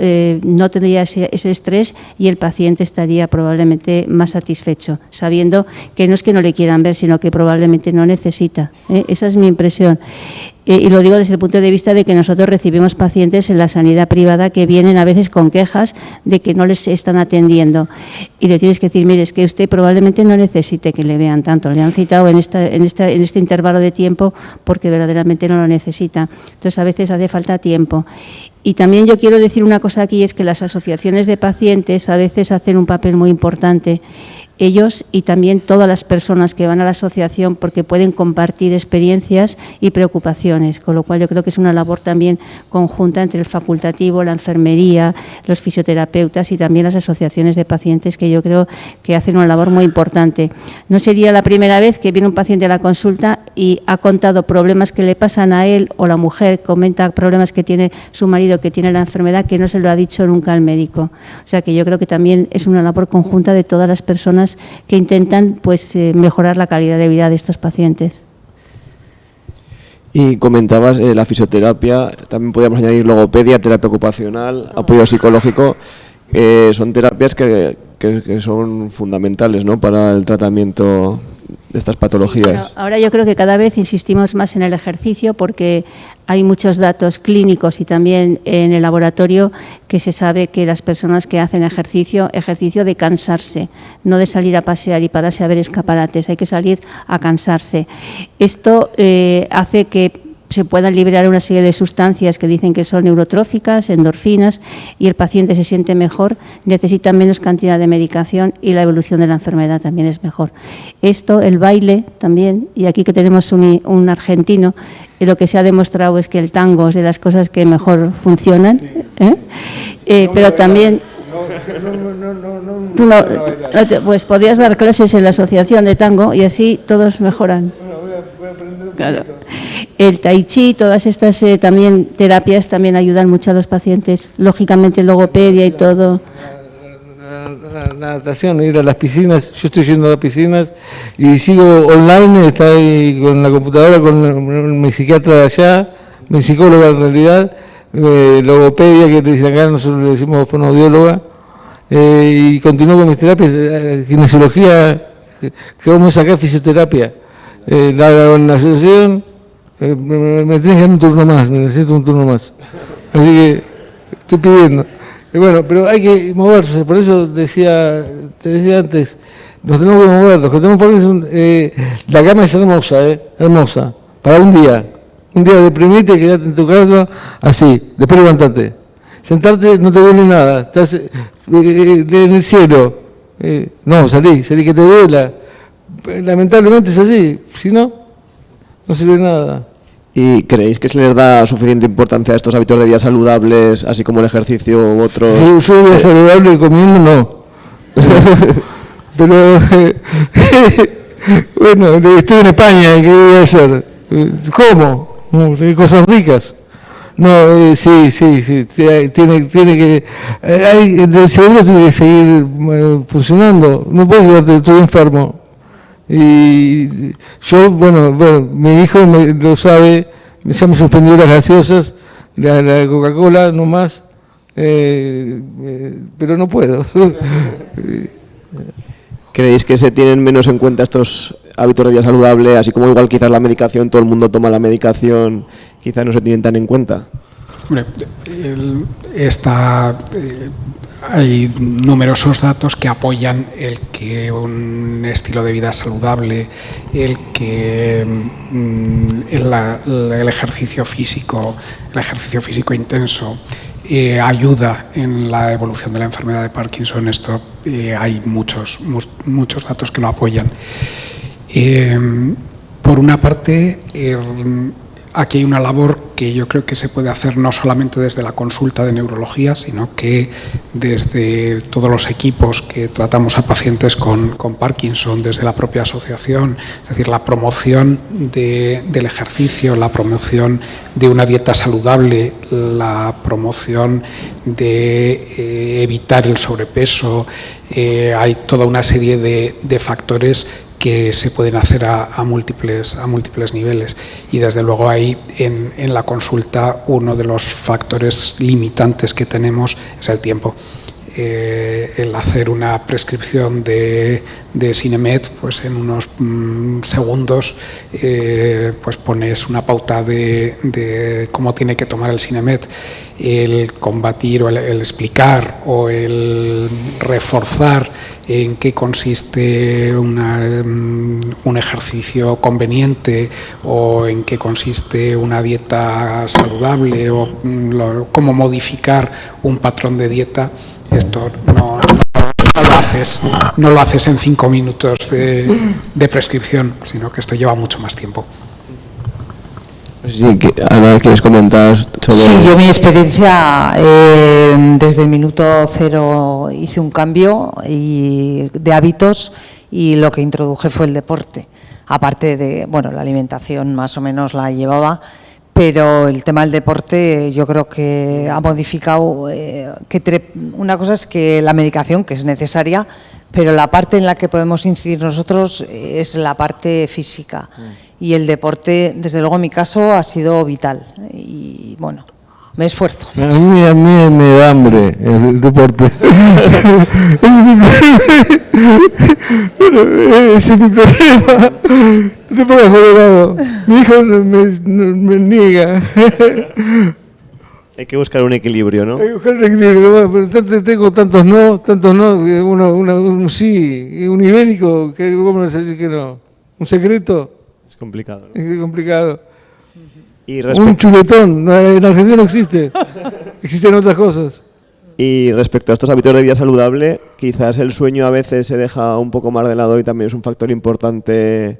no tendría ese estrés y el paciente estaría probablemente más satisfecho, sabiendo que no es que no le quieran ver, sino que probablemente no necesita. Esa es mi impresión. Y lo digo desde el punto de vista de que nosotros recibimos pacientes en la sanidad privada que vienen a veces con quejas de que no les están atendiendo. Y le tienes que decir, mire, es que usted probablemente no necesite que le vean tanto. Le han citado en este intervalo de tiempo porque verdaderamente no lo necesita. Entonces, a veces hace falta tiempo. Y también yo quiero decir una cosa aquí, es que las asociaciones de pacientes a veces hacen un papel muy importante ellos y también todas las personas que van a la asociación, porque pueden compartir experiencias y preocupaciones, con lo cual yo creo que es una labor también conjunta entre el facultativo, la enfermería, los fisioterapeutas y también las asociaciones de pacientes, que yo creo que hacen una labor muy importante. No sería la primera vez que viene un paciente a la consulta y ha contado problemas que le pasan a él, o la mujer comenta problemas que tiene su marido, que tiene la enfermedad, que no se lo ha dicho nunca al médico. O sea que yo creo que también es una labor conjunta de todas las personas que intentan pues mejorar la calidad de vida de estos pacientes. Y comentabas la fisioterapia, también podríamos añadir logopedia, terapia ocupacional, apoyo psicológico. Son terapias que son fundamentales, ¿no?, para el tratamiento de estas patologías. Sí, bueno, ahora yo creo que cada vez insistimos más en el ejercicio, porque hay muchos datos clínicos y también en el laboratorio que se sabe que las personas que hacen ejercicio de cansarse, no de salir a pasear y pararse a ver escaparates, hay que salir a cansarse. Esto hace que se puedan liberar una serie de sustancias que dicen que son neurotróficas, endorfinas, y el paciente se siente mejor, necesita menos cantidad de medicación y la evolución de la enfermedad también es mejor. Esto, el baile también, y aquí que tenemos un argentino, lo que se ha demostrado es que el tango es de las cosas que mejor funcionan, pero también... Pues podías dar clases en la asociación de tango y así todos mejoran. Claro. El tai chi, todas estas también terapias también ayudan mucho a los pacientes, lógicamente logopedia y todo. La natación, ir a las piscinas, yo estoy yendo a las piscinas y sigo online, está ahí con la computadora, con mi psiquiatra de allá, mi psicóloga en realidad, logopedia, que te dicen acá, nosotros le decimos fonoaudióloga, y continúo con mis terapias, kinesiología, que vamos a sacar fisioterapia. La asociación me tienes que dar un turno más, me necesito un turno más. Así que estoy pidiendo. Bueno, pero hay que moverse, por eso te decía antes, nos tenemos que mover, los que tenemos Parkinson, la cama es hermosa, hermosa, para un día deprimirte, quedarte en tu casa, así, después levantarte. Sentarte no te duele nada, estás en el cielo, no, salí que te duela. Lamentablemente es así, si no, no sirve nada. ¿Y creéis que se les da suficiente importancia a estos hábitos de vida saludables, así como el ejercicio u otros? Yo vida saludable y comiendo no. Pero, bueno, estoy en España, ¿qué voy a hacer? ¿Cómo? Cosas ricas. No, sí, tiene que... el cerebro tiene que seguir funcionando, no puedes quedarte todo enfermo. Y yo, bueno, mi hijo lo sabe, ya me suspendió las gaseosas, la Coca-Cola nomás, pero no puedo. ¿Creéis que se tienen menos en cuenta estos hábitos de vida saludable, así como igual quizás la medicación, todo el mundo toma la medicación, quizás no se tienen tan en cuenta? Hombre, hay numerosos datos que apoyan el que un estilo de vida saludable, el ejercicio físico intenso ayuda en la evolución de la enfermedad de Parkinson. Esto hay muchos datos que lo apoyan. Por una parte, aquí hay una labor que yo creo que se puede hacer no solamente desde la consulta de neurología, sino que desde todos los equipos que tratamos a pacientes con Parkinson, desde la propia asociación, es decir, la promoción del ejercicio, la promoción de una dieta saludable, la promoción de evitar el sobrepeso. Hay toda una serie de factores que se pueden hacer a múltiples niveles, y desde luego ahí en la consulta uno de los factores limitantes que tenemos es el tiempo. El hacer una prescripción de Sinemet, pues en unos segundos pues pones una pauta de cómo tiene que tomar el Sinemet. El combatir o el explicar o el reforzar en qué consiste un ejercicio conveniente o en qué consiste una dieta saludable o cómo modificar un patrón de dieta, esto no no lo haces en 5 minutos de prescripción, sino que esto lleva mucho más tiempo. Sí, Ana, ¿quieres comentar sobre...? Sí, yo mi experiencia, desde el minuto cero hice un cambio de hábitos y lo que introduje fue el deporte. Aparte de, bueno, la alimentación más o menos la llevaba, pero el tema del deporte yo creo que ha modificado, una cosa es que la medicación, que es necesaria, pero la parte en la que podemos incidir nosotros es la parte física. Y el deporte, desde luego en mi caso, ha sido vital. Y bueno, me esfuerzo. A mí me da hambre el deporte. Ese es mi problema. No te pongas colorado. Mi hijo me niega. Hay que buscar un equilibrio, ¿no? Hay que buscar un equilibrio. Pero tengo tantos no, que un sí, y un ibérico, que ¿cómo no sé decir que no? ¿Un secreto? Es complicado, ¿no? Es complicado. Y Un chuletón, en Argentina no existe. Existen otras cosas. Y respecto a estos hábitos de vida saludable, quizás el sueño a veces se deja un poco más de lado y también es un factor importante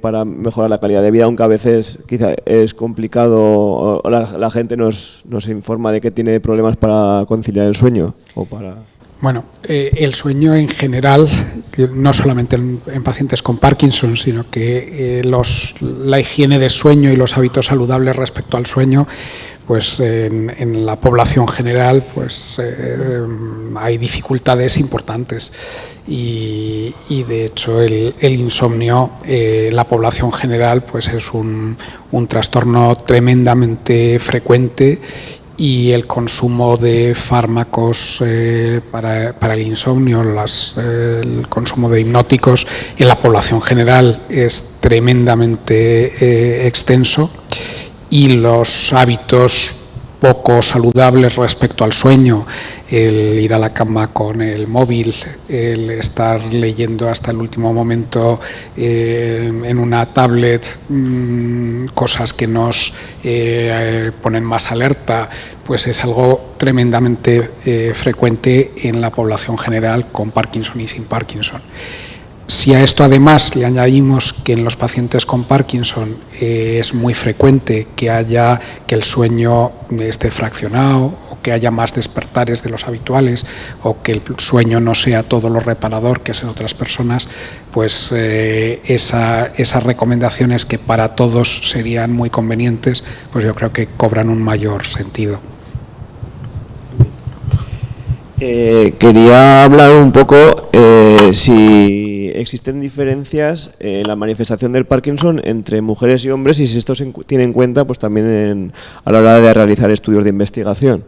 para mejorar la calidad de vida, aunque a veces quizá es complicado o la gente nos informa de que tiene problemas para conciliar el sueño o para... Bueno, el sueño en general, no solamente en pacientes con Parkinson, sino que la higiene de sueño y los hábitos saludables respecto al sueño, pues en la población general pues hay dificultades importantes y de hecho el insomnio en la población general pues es un trastorno tremendamente frecuente. Y el consumo de fármacos para el insomnio, el consumo de hipnóticos en la población general es tremendamente extenso y los hábitos poco saludables respecto al sueño, el ir a la cama con el móvil, el estar leyendo hasta el último momento en una tablet cosas que nos ponen más alerta, pues es algo tremendamente frecuente en la población general con Parkinson y sin Parkinson. Si a esto además le añadimos que en los pacientes con Parkinson es muy frecuente que el sueño esté fraccionado o que haya más despertares de los habituales o que el sueño no sea todo lo reparador que es en otras personas, pues esas recomendaciones que para todos serían muy convenientes, pues yo creo que cobran un mayor sentido. Quería hablar un poco si existen diferencias en la manifestación del Parkinson entre mujeres y hombres y si esto se tiene en cuenta pues también a la hora de realizar estudios de investigación.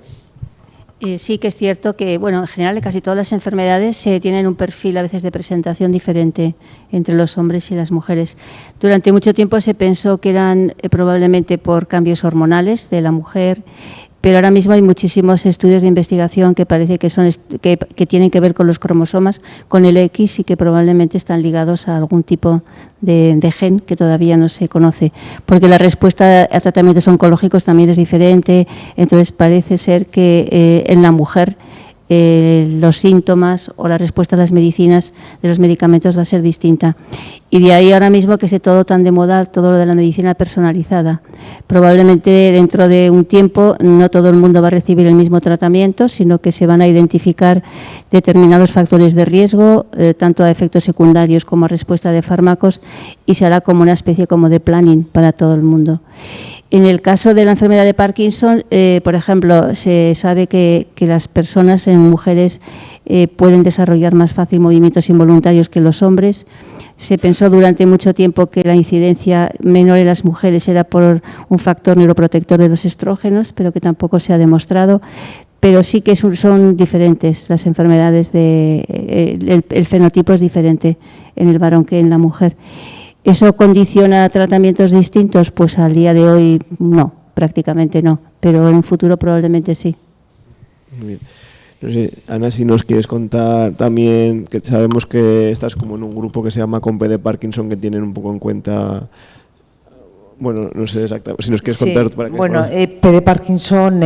Sí que es cierto que, bueno, en general casi todas las enfermedades tienen un perfil a veces de presentación diferente entre los hombres y las mujeres. Durante mucho tiempo se pensó que eran probablemente por cambios hormonales de la mujer, pero ahora mismo hay muchísimos estudios de investigación que parece que tienen que ver con los cromosomas, con el X y que probablemente están ligados a algún tipo de gen que todavía no se conoce, porque la respuesta a tratamientos oncológicos también es diferente, entonces parece ser que en la mujer los síntomas o la respuesta a las medicinas de los medicamentos va a ser distinta. Y de ahí ahora mismo que esté todo tan de moda, todo lo de la medicina personalizada. Probablemente dentro de un tiempo no todo el mundo va a recibir el mismo tratamiento, sino que se van a identificar determinados factores de riesgo, tanto a efectos secundarios como a respuesta de fármacos, y se hará como una especie como de planning para todo el mundo. En el caso de la enfermedad de Parkinson, por ejemplo, se sabe que las personas, en mujeres, pueden desarrollar más fácil movimientos involuntarios que los hombres. Se pensó durante mucho tiempo que la incidencia menor en las mujeres era por un factor neuroprotector de los estrógenos, pero que tampoco se ha demostrado. Pero sí que son diferentes las enfermedades, el fenotipo es diferente en el varón que en la mujer. ¿Eso condiciona tratamientos distintos? Pues al día de hoy no, prácticamente no, pero en un futuro probablemente sí. Muy bien. No sé, Ana, si nos quieres contar también, que sabemos que estás como en un grupo que se llama Compe de Parkinson, que tienen un poco en cuenta Bueno, no sé exactamente, si nos quieres Sí, contar para qué. bueno, PD Parkinson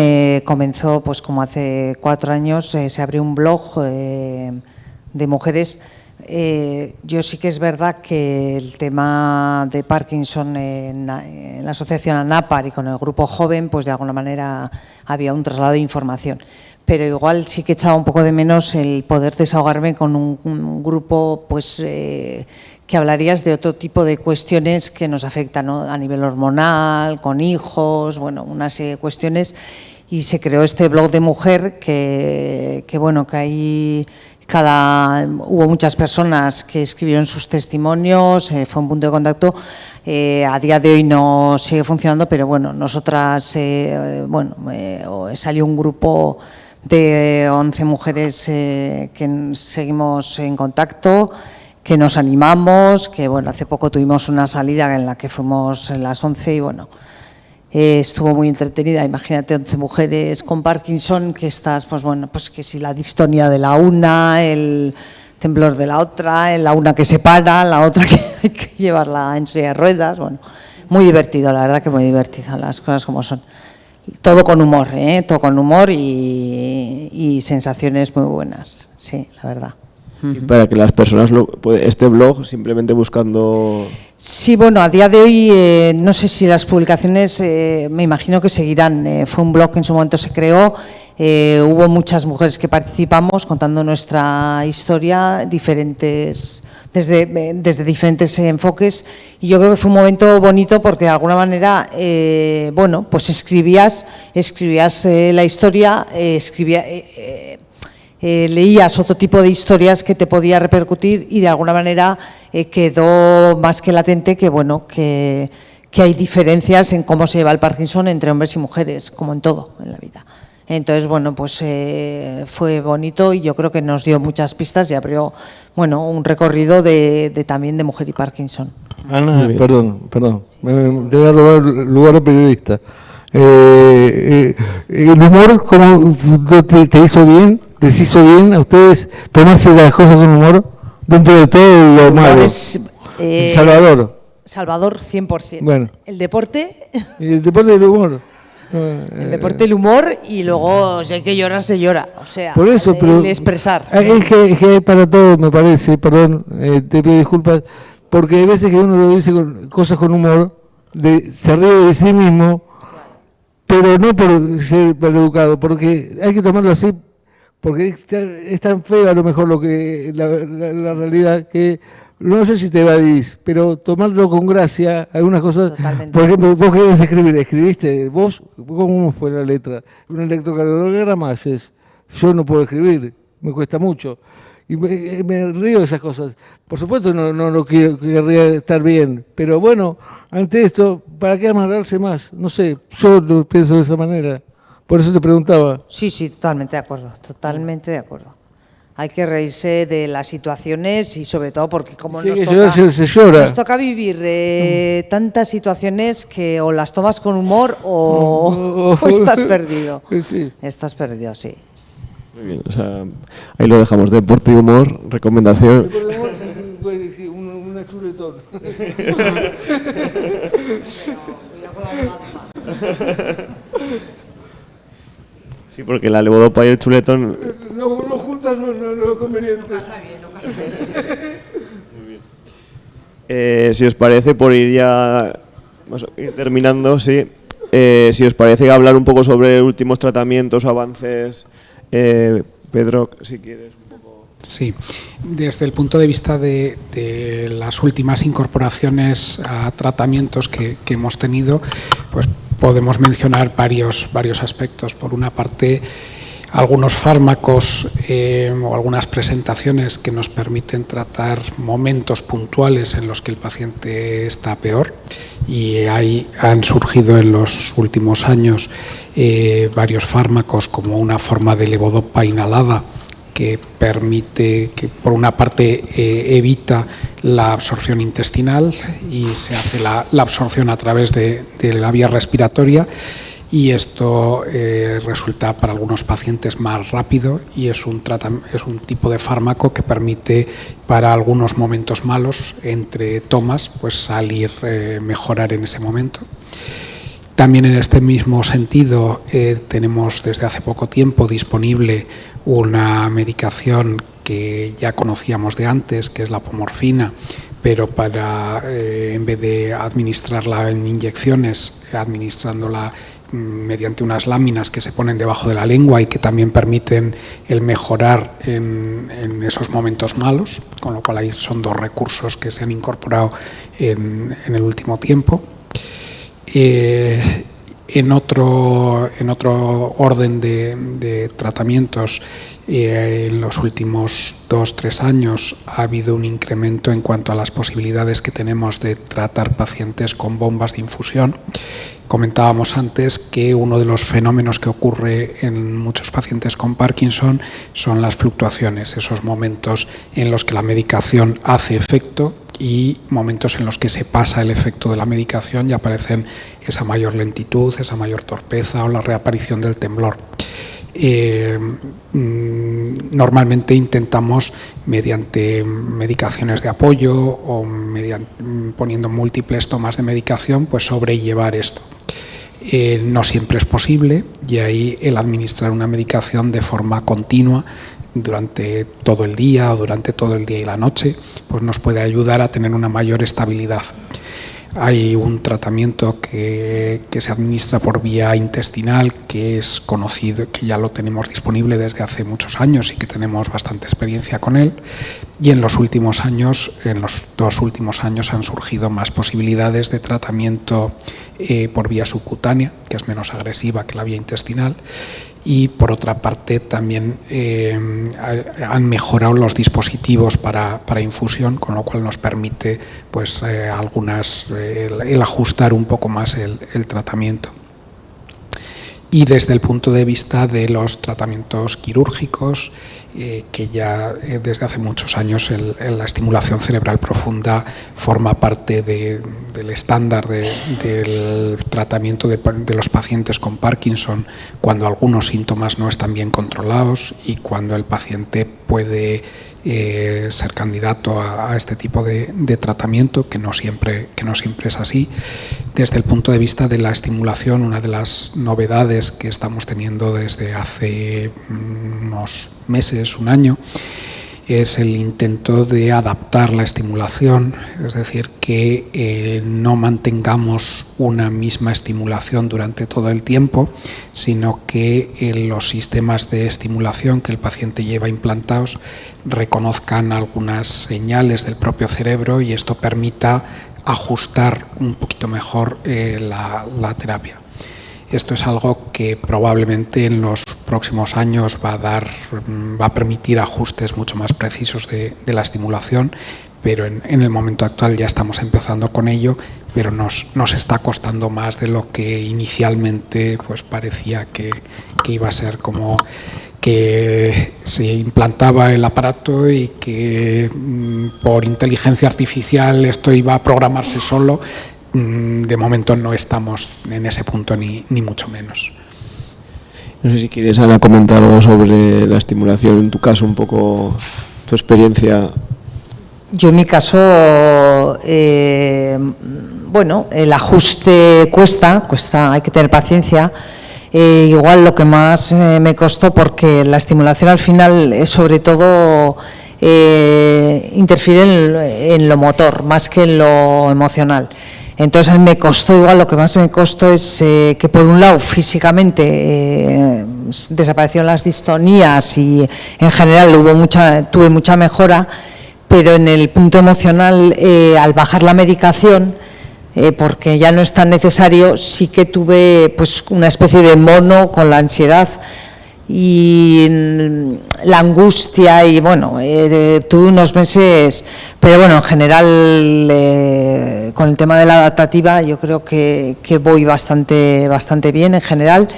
comenzó pues como hace 4 años, se abrió un blog de mujeres. Yo sí que es verdad que el tema de Parkinson en la asociación ANAPAR y con el grupo joven, pues de alguna manera había un traslado de información. Pero igual sí que echaba un poco de menos el poder desahogarme con un grupo pues que hablarías de otro tipo de cuestiones que nos afectan, ¿no? A nivel hormonal, con hijos, bueno, una serie de cuestiones. Y se creó este blog de mujer que bueno, que ahí hubo muchas personas que escribieron sus testimonios, fue un punto de contacto. A día de hoy no sigue funcionando, pero bueno, nosotras, salió un grupo de 11 mujeres que seguimos en contacto, que nos animamos, que bueno, hace poco tuvimos una salida en la que fuimos las 11 y bueno, estuvo muy entretenida. Imagínate 11 mujeres con Parkinson, que estás, pues bueno, pues que si la distonía de la una, el temblor de la otra, la una que se para, la otra que hay que llevarla en silla de ruedas, bueno, muy divertido, la verdad que muy divertido, las cosas como son. Todo con humor, todo con humor y sensaciones muy buenas, sí, la verdad. Y para que las personas, este blog, simplemente buscando... Sí, bueno, a día de hoy no sé si las publicaciones, me imagino que seguirán. Fue un blog que en su momento se creó, hubo muchas mujeres que participamos contando nuestra historia, desde diferentes enfoques, y yo creo que fue un momento bonito porque de alguna manera, bueno, pues escribías la historia, leías otro tipo de historias que te podía repercutir y de alguna manera quedó más que latente que bueno, que hay diferencias en cómo se lleva el Parkinson entre hombres y mujeres, como en todo en la vida. Entonces, bueno, pues fue bonito y yo creo que nos dio muchas pistas y abrió, bueno, un recorrido también de mujer y Parkinson. Ana, perdón, te voy a robar lugar de periodista. ¿El humor cómo te hizo bien? ¿Les hizo bien a ustedes tomarse las cosas con humor dentro de todo lo malo? Salvador, 100%. Bueno. El deporte. ¿Y el deporte y el humor? El deporte y el humor, y luego si hay que llorar, se llora. O sea, por eso, pero el expresar. Es que hay para todo, me parece, perdón, te pido disculpas, porque hay veces que uno lo dice cosas con humor, se ríe de sí mismo, pero no por ser maleducado, porque hay que tomarlo así, porque es tan feo a lo mejor la realidad que no sé si te evadís, pero tomarlo con gracia, algunas cosas. Totalmente. Por ejemplo, vos querés escribiste, vos, ¿cómo fue la letra? Un electrocardiograma haces, yo no puedo escribir, me cuesta mucho. Y me río de esas cosas. Por supuesto no querría estar bien, pero bueno, ante esto, ¿para qué amargarse más? No sé, yo lo pienso de esa manera. Por eso te preguntaba. Sí, totalmente de acuerdo. Hay que reírse de las situaciones y sobre todo porque como sí, se llora. Nos toca vivir tantas situaciones que o las tomas con humor o estás perdido. Sí. Estás perdido, sí. Muy bien, o sea, ahí lo dejamos, deporte y humor, recomendación. Una chuletón. Sí, porque la levodopa y el chuletón... No juntas no es conveniente. No casa bien. Muy bien. Si os parece, por ir ya... Vamos a ir terminando, sí. Si os parece hablar un poco sobre últimos tratamientos, avances... Pedro, si quieres un poco... Sí, desde el punto de vista de las últimas incorporaciones a tratamientos que hemos tenido, pues podemos mencionar varios aspectos. Por una parte, algunos fármacos o algunas presentaciones que nos permiten tratar momentos puntuales en los que el paciente está peor, y ahí han surgido en los últimos años varios fármacos como una forma de levodopa inhalada que permite, que por una parte evita la absorción intestinal y se hace la absorción a través de la vía respiratoria, y esto resulta para algunos pacientes más rápido y es un tipo de fármaco que permite para algunos momentos malos entre tomas pues salir, mejorar en ese momento. También en este mismo sentido tenemos desde hace poco tiempo disponible una medicación que ya conocíamos de antes, que es la apomorfina, pero para en vez de administrarla en inyecciones, administrándola mediante unas láminas que se ponen debajo de la lengua y que también permiten el mejorar en esos momentos malos, con lo cual ahí son dos recursos que se han incorporado en el último tiempo. En otro orden de tratamientos, en los últimos 2-3 años ha habido un incremento en cuanto a las posibilidades que tenemos de tratar pacientes con bombas de infusión. Comentábamos antes que uno de los fenómenos que ocurre en muchos pacientes con Parkinson son las fluctuaciones, esos momentos en los que la medicación hace efecto y momentos en los que se pasa el efecto de la medicación y aparecen esa mayor lentitud, esa mayor torpeza o la reaparición del temblor. Normalmente intentamos, mediante medicaciones de apoyo o poniendo múltiples tomas de medicación, pues sobrellevar esto. No siempre es posible y ahí el administrar una medicación de forma continua durante todo el día o durante todo el día y la noche, pues nos puede ayudar a tener una mayor estabilidad. Hay un tratamiento que se administra por vía intestinal que es conocido, que ya lo tenemos disponible desde hace muchos años y que tenemos bastante experiencia con él. Y en los últimos años, en los 2 últimos años, han surgido más posibilidades de tratamiento por vía subcutánea, que es menos agresiva que la vía intestinal. Y por otra parte también han mejorado los dispositivos para infusión, con lo cual nos permite pues el ajustar un poco más el tratamiento. Y desde el punto de vista de los tratamientos quirúrgicos, que ya desde hace muchos años la estimulación cerebral profunda forma parte del estándar del tratamiento de los pacientes con Parkinson cuando algunos síntomas no están bien controlados y cuando el paciente puede ser candidato a este tipo de tratamiento, que no siempre es así. Desde el punto de vista de la estimulación, una de las novedades que estamos teniendo desde hace unos meses, un año, es el intento de adaptar la estimulación, es decir, que no mantengamos una misma estimulación durante todo el tiempo, sino que los sistemas de estimulación que el paciente lleva implantados reconozcan algunas señales del propio cerebro y esto permita ajustar un poquito mejor la terapia. Esto es algo que probablemente en los próximos años va a permitir ajustes mucho más precisos de la estimulación, pero en el momento actual ya estamos empezando con ello, pero nos está costando más de lo que inicialmente pues parecía que iba a ser, como que se implantaba el aparato y que por inteligencia artificial esto iba a programarse solo. De momento no estamos en ese punto ni mucho menos. No sé si quieres, Ana, comentar algo sobre la estimulación, en tu caso, un poco tu experiencia. Yo en mi caso, el ajuste cuesta, hay que tener paciencia. Igual lo que más me costó, porque la estimulación al final sobre todo interfiere en lo motor más que en lo emocional. Entonces me costó, igual lo que más me costó es que por un lado físicamente desaparecieron las distonías y en general tuve mucha mejora, pero en el punto emocional al bajar la medicación, porque ya no es tan necesario, sí que tuve pues una especie de mono con la ansiedad y la angustia y tuve unos meses, pero bueno, en general con el tema de la adaptativa yo creo que voy bastante bien en general.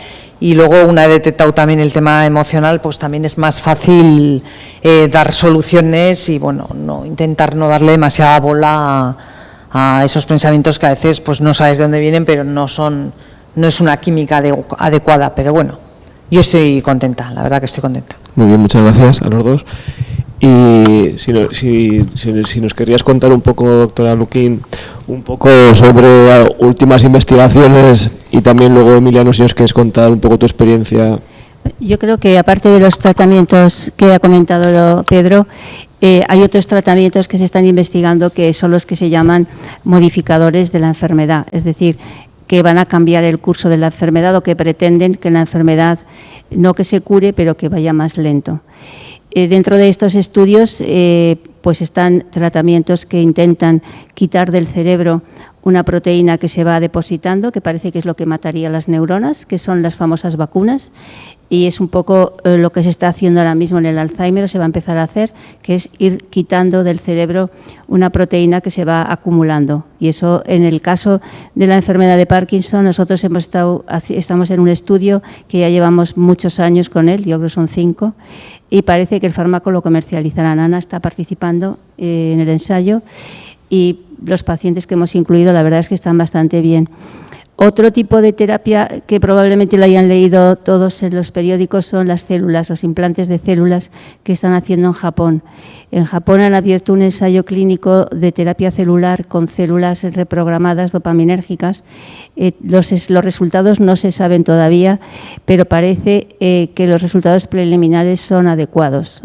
Y luego, una vez detectado también el tema emocional, pues también es más fácil dar soluciones y intentar no darle demasiada bola a esos pensamientos que a veces pues no sabes de dónde vienen, pero no son no es una química adecuada, pero bueno, yo estoy contenta, la verdad que estoy contenta. Muy bien, muchas gracias a los dos. Y si nos querrías contar un poco, doctora Luquín, un poco sobre últimas investigaciones, y también luego, Emiliano, si nos quieres contar un poco tu experiencia. Yo creo que aparte de los tratamientos que ha comentado Pedro, hay otros tratamientos que se están investigando que son los que se llaman modificadores de la enfermedad, es decir, que van a cambiar el curso de la enfermedad o que pretenden que la enfermedad no que se cure, pero que vaya más lento. Dentro de estos estudios pues están tratamientos que intentan quitar del cerebro una proteína que se va depositando, que parece que es lo que mataría las neuronas, que son las famosas vacunas, y es un poco lo que se está haciendo ahora mismo en el Alzheimer, o se va a empezar a hacer, que es ir quitando del cerebro una proteína que se va acumulando. Y eso, en el caso de la enfermedad de Parkinson, nosotros estamos en un estudio que ya llevamos muchos años con él, yo creo que son 5, y parece que el fármaco lo comercializarán. Ana está participando en el ensayo y los pacientes que hemos incluido, la verdad es que están bastante bien. Otro tipo de terapia que probablemente lo hayan leído todos en los periódicos son las células, los implantes de células que están haciendo en Japón. En Japón han abierto un ensayo clínico de terapia celular con células reprogramadas dopaminérgicas. Los resultados no se saben todavía, pero parece que los resultados preliminares son adecuados,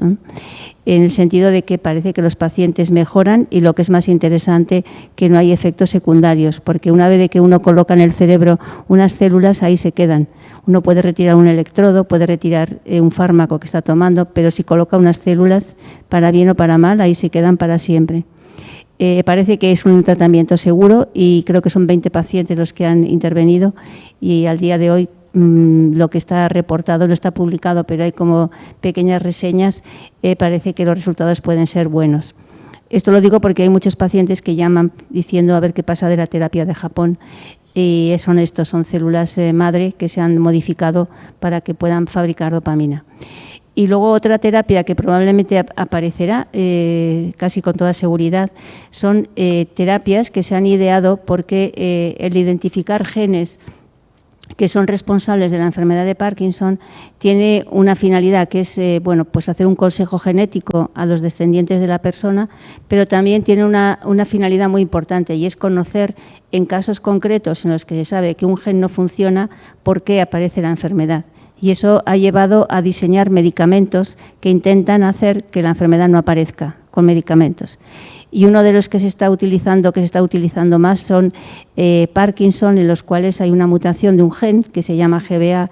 en el sentido de que parece que los pacientes mejoran y, lo que es más interesante, que no hay efectos secundarios, porque una vez que uno coloca en el cerebro unas células, ahí se quedan. Uno puede retirar un electrodo, puede retirar un fármaco que está tomando, pero si coloca unas células, para bien o para mal, ahí se quedan para siempre. Parece que es un tratamiento seguro y creo que son 20 pacientes los que han intervenido, y al día de hoy lo que está reportado no está publicado, pero hay como pequeñas reseñas, parece que los resultados pueden ser buenos. Esto lo digo porque hay muchos pacientes que llaman diciendo a ver qué pasa de la terapia de Japón, y son células madre que se han modificado para que puedan fabricar dopamina. Y luego otra terapia que probablemente aparecerá casi con toda seguridad son terapias que se han ideado porque el identificar genes que son responsables de la enfermedad de Parkinson tiene una finalidad que es pues hacer un consejo genético a los descendientes de la persona, pero también tiene una finalidad muy importante, y es conocer en casos concretos en los que se sabe que un gen no funciona, por qué aparece la enfermedad. Y eso ha llevado a diseñar medicamentos que intentan hacer que la enfermedad no aparezca con medicamentos. Y uno de los que se está utilizando más son Parkinson, en los cuales hay una mutación de un gen que se llama GBA,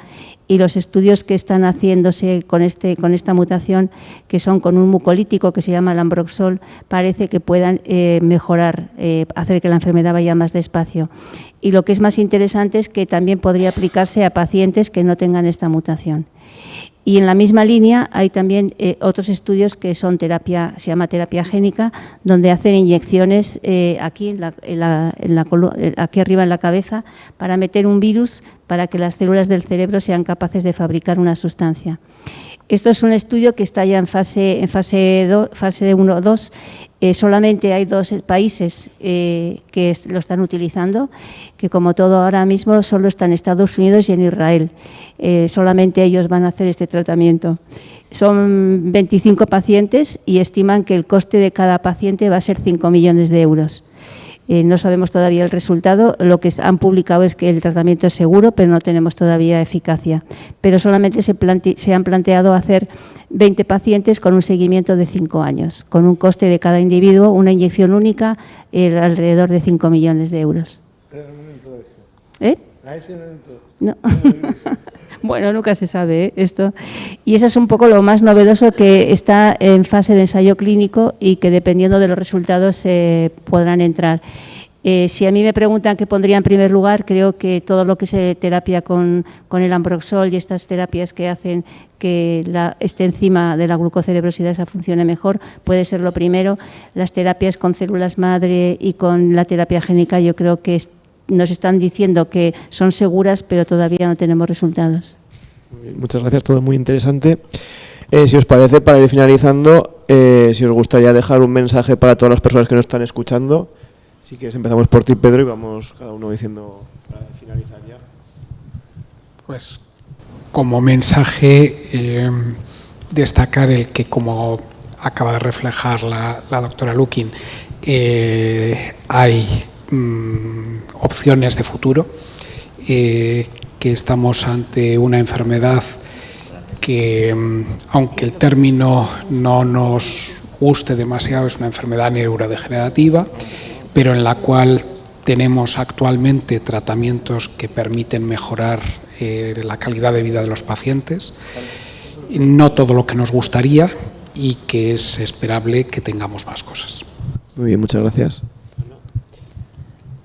y los estudios que están haciéndose con esta mutación, que son con un mucolítico que se llama Lambroxol, parece que puedan mejorar, hacer que la enfermedad vaya más despacio. Y lo que es más interesante es que también podría aplicarse a pacientes que no tengan esta mutación. Y en la misma línea hay también otros estudios que son terapia, se llama terapia génica, donde hacen inyecciones aquí arriba en la cabeza para meter un virus para que las células del cerebro sean capaces de fabricar una sustancia. Esto es un estudio que está ya en fase 1-2. Solamente hay 2 países que lo están utilizando, que como todo ahora mismo solo están en Estados Unidos y en Israel. Solamente ellos van a hacer este tratamiento. Son 25 pacientes y estiman que el coste de cada paciente va a ser 5 millones de euros. No sabemos todavía el resultado. Lo que han publicado es que el tratamiento es seguro, pero no tenemos todavía eficacia. Pero solamente se han planteado hacer 20 pacientes con un seguimiento de 5 años, con un coste de cada individuo, una inyección única, alrededor de 5 millones de euros. A ese momento. No. Bueno, nunca se sabe esto. Y eso es un poco lo más novedoso, que está en fase de ensayo clínico y que dependiendo de los resultados podrán entrar. Si a mí me preguntan qué pondría en primer lugar, creo que todo lo que es terapia con el Lambroxol y estas terapias que hacen que esta enzima de la glucocerebrosidasa funcione mejor, puede ser lo primero. Las terapias con células madre y con la terapia génica, yo creo que nos están diciendo que son seguras, pero todavía no tenemos resultados. Muchas gracias, todo muy interesante. Si os parece, para ir finalizando, si os gustaría dejar un mensaje para todas las personas que nos están escuchando. Si quieres, empezamos por ti, Pedro, y vamos cada uno diciendo para finalizar ya. Pues como mensaje destacar el que, como acaba de reflejar la doctora Lukin, hay opciones de futuro, que estamos ante una enfermedad que, aunque el término no nos guste demasiado, es una enfermedad neurodegenerativa, pero en la cual tenemos actualmente tratamientos que permiten mejorar la calidad de vida de los pacientes, no todo lo que nos gustaría, y que es esperable que tengamos más cosas. Muy bien, muchas gracias.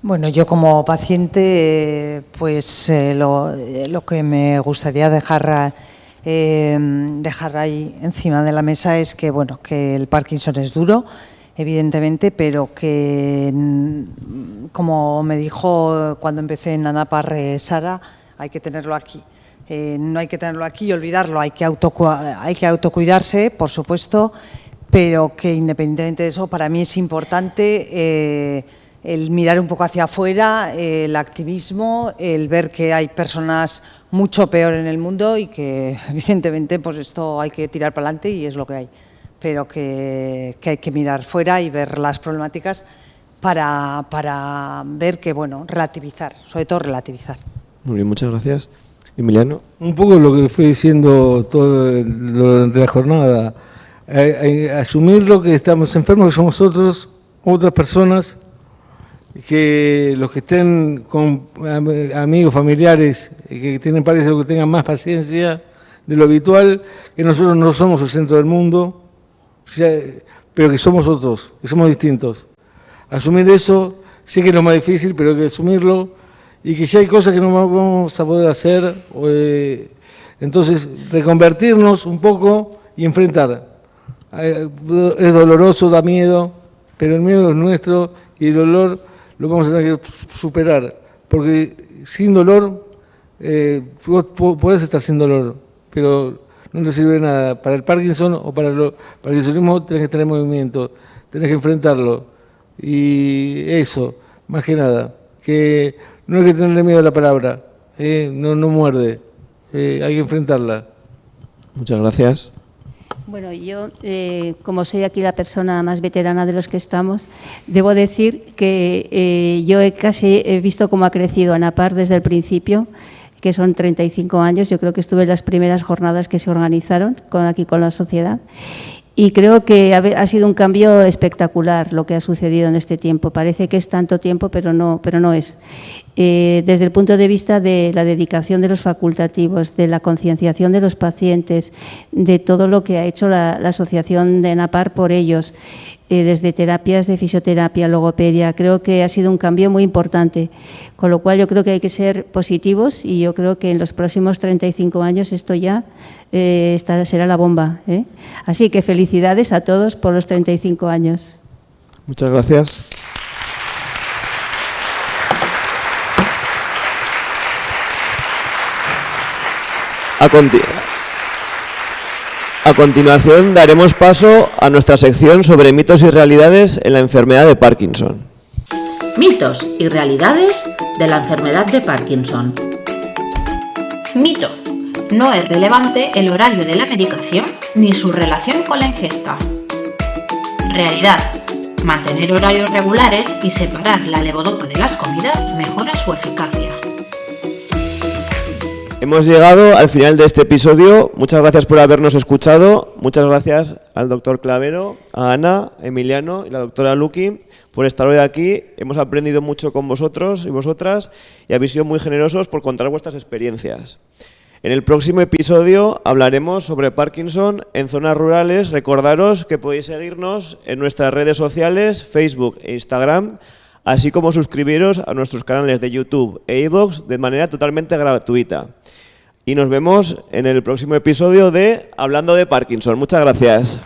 Bueno, yo como paciente, pues lo que me gustaría dejar ahí encima de la mesa es que, bueno, que el Parkinson es duro, evidentemente, pero que, como me dijo cuando empecé en ANAPAR Sara, hay que tenerlo aquí. No hay que tenerlo aquí y olvidarlo, hay que autocuidarse, por supuesto, pero que independientemente de eso, para mí es importante el mirar un poco hacia afuera, el activismo, el ver que hay personas mucho peor en el mundo y que evidentemente pues esto hay que tirar para adelante y es lo que hay, pero que hay que mirar fuera y ver las problemáticas para ver que, bueno, relativizar, sobre todo relativizar. Muy bien, muchas gracias. Emiliano. Un poco lo que fue diciendo todo durante la jornada, asumir lo que estamos enfermos, que somos otras personas, que los que estén con amigos, familiares, que tienen Parkinson, que tengan más paciencia de lo habitual, que nosotros no somos el centro del mundo, pero que somos otros, que somos distintos. Asumir eso, sé que es lo más difícil, pero hay que asumirlo, y que ya hay cosas que no vamos a poder hacer, entonces reconvertirnos un poco y enfrentar. Es doloroso, da miedo, pero el miedo es nuestro y el dolor lo vamos a tener que superar, porque sin dolor, vos podés estar sin dolor, pero no te sirve de nada. Para el Parkinson o para el Parkinsonismo tenés que estar en movimiento, tenés que enfrentarlo, y eso, más que nada, que no hay que tenerle miedo a la palabra, no muerde, hay que enfrentarla. Muchas gracias. Bueno, yo, como soy aquí la persona más veterana de los que estamos, debo decir que yo casi he visto cómo ha crecido ANAPAR desde el principio, que son 35 años. Yo creo que estuve en las primeras jornadas que se organizaron aquí con la sociedad. Y creo que ha sido un cambio espectacular lo que ha sucedido en este tiempo. Parece que es tanto tiempo, pero no es. Desde el punto de vista de la dedicación de los facultativos, de la concienciación de los pacientes, de todo lo que ha hecho la asociación de ANAPAR por ellos, desde terapias de fisioterapia, logopedia, creo que ha sido un cambio muy importante. Con lo cual yo creo que hay que ser positivos y yo creo que en los próximos 35 años esto ya será la bomba. Así que felicidades a todos por los 35 años. Muchas gracias. A continuación daremos paso a nuestra sección sobre mitos y realidades en la enfermedad de Parkinson. Mitos y realidades de la enfermedad de Parkinson. Mito. No es relevante el horario de la medicación ni su relación con la ingesta. Realidad. Mantener horarios regulares y separar la levodopa de las comidas mejora su eficacia. Hemos llegado al final de este episodio. Muchas gracias por habernos escuchado. Muchas gracias al doctor Clavero, a Ana, a Emiliano y la doctora Lukin por estar hoy aquí. Hemos aprendido mucho con vosotros y vosotras y habéis sido muy generosos por contar vuestras experiencias. En el próximo episodio hablaremos sobre Parkinson en zonas rurales. Recordaros que podéis seguirnos en nuestras redes sociales, Facebook e Instagram, así como suscribiros a nuestros canales de YouTube e iVoox de manera totalmente gratuita. Y nos vemos en el próximo episodio de Hablando de Parkinson. Muchas gracias.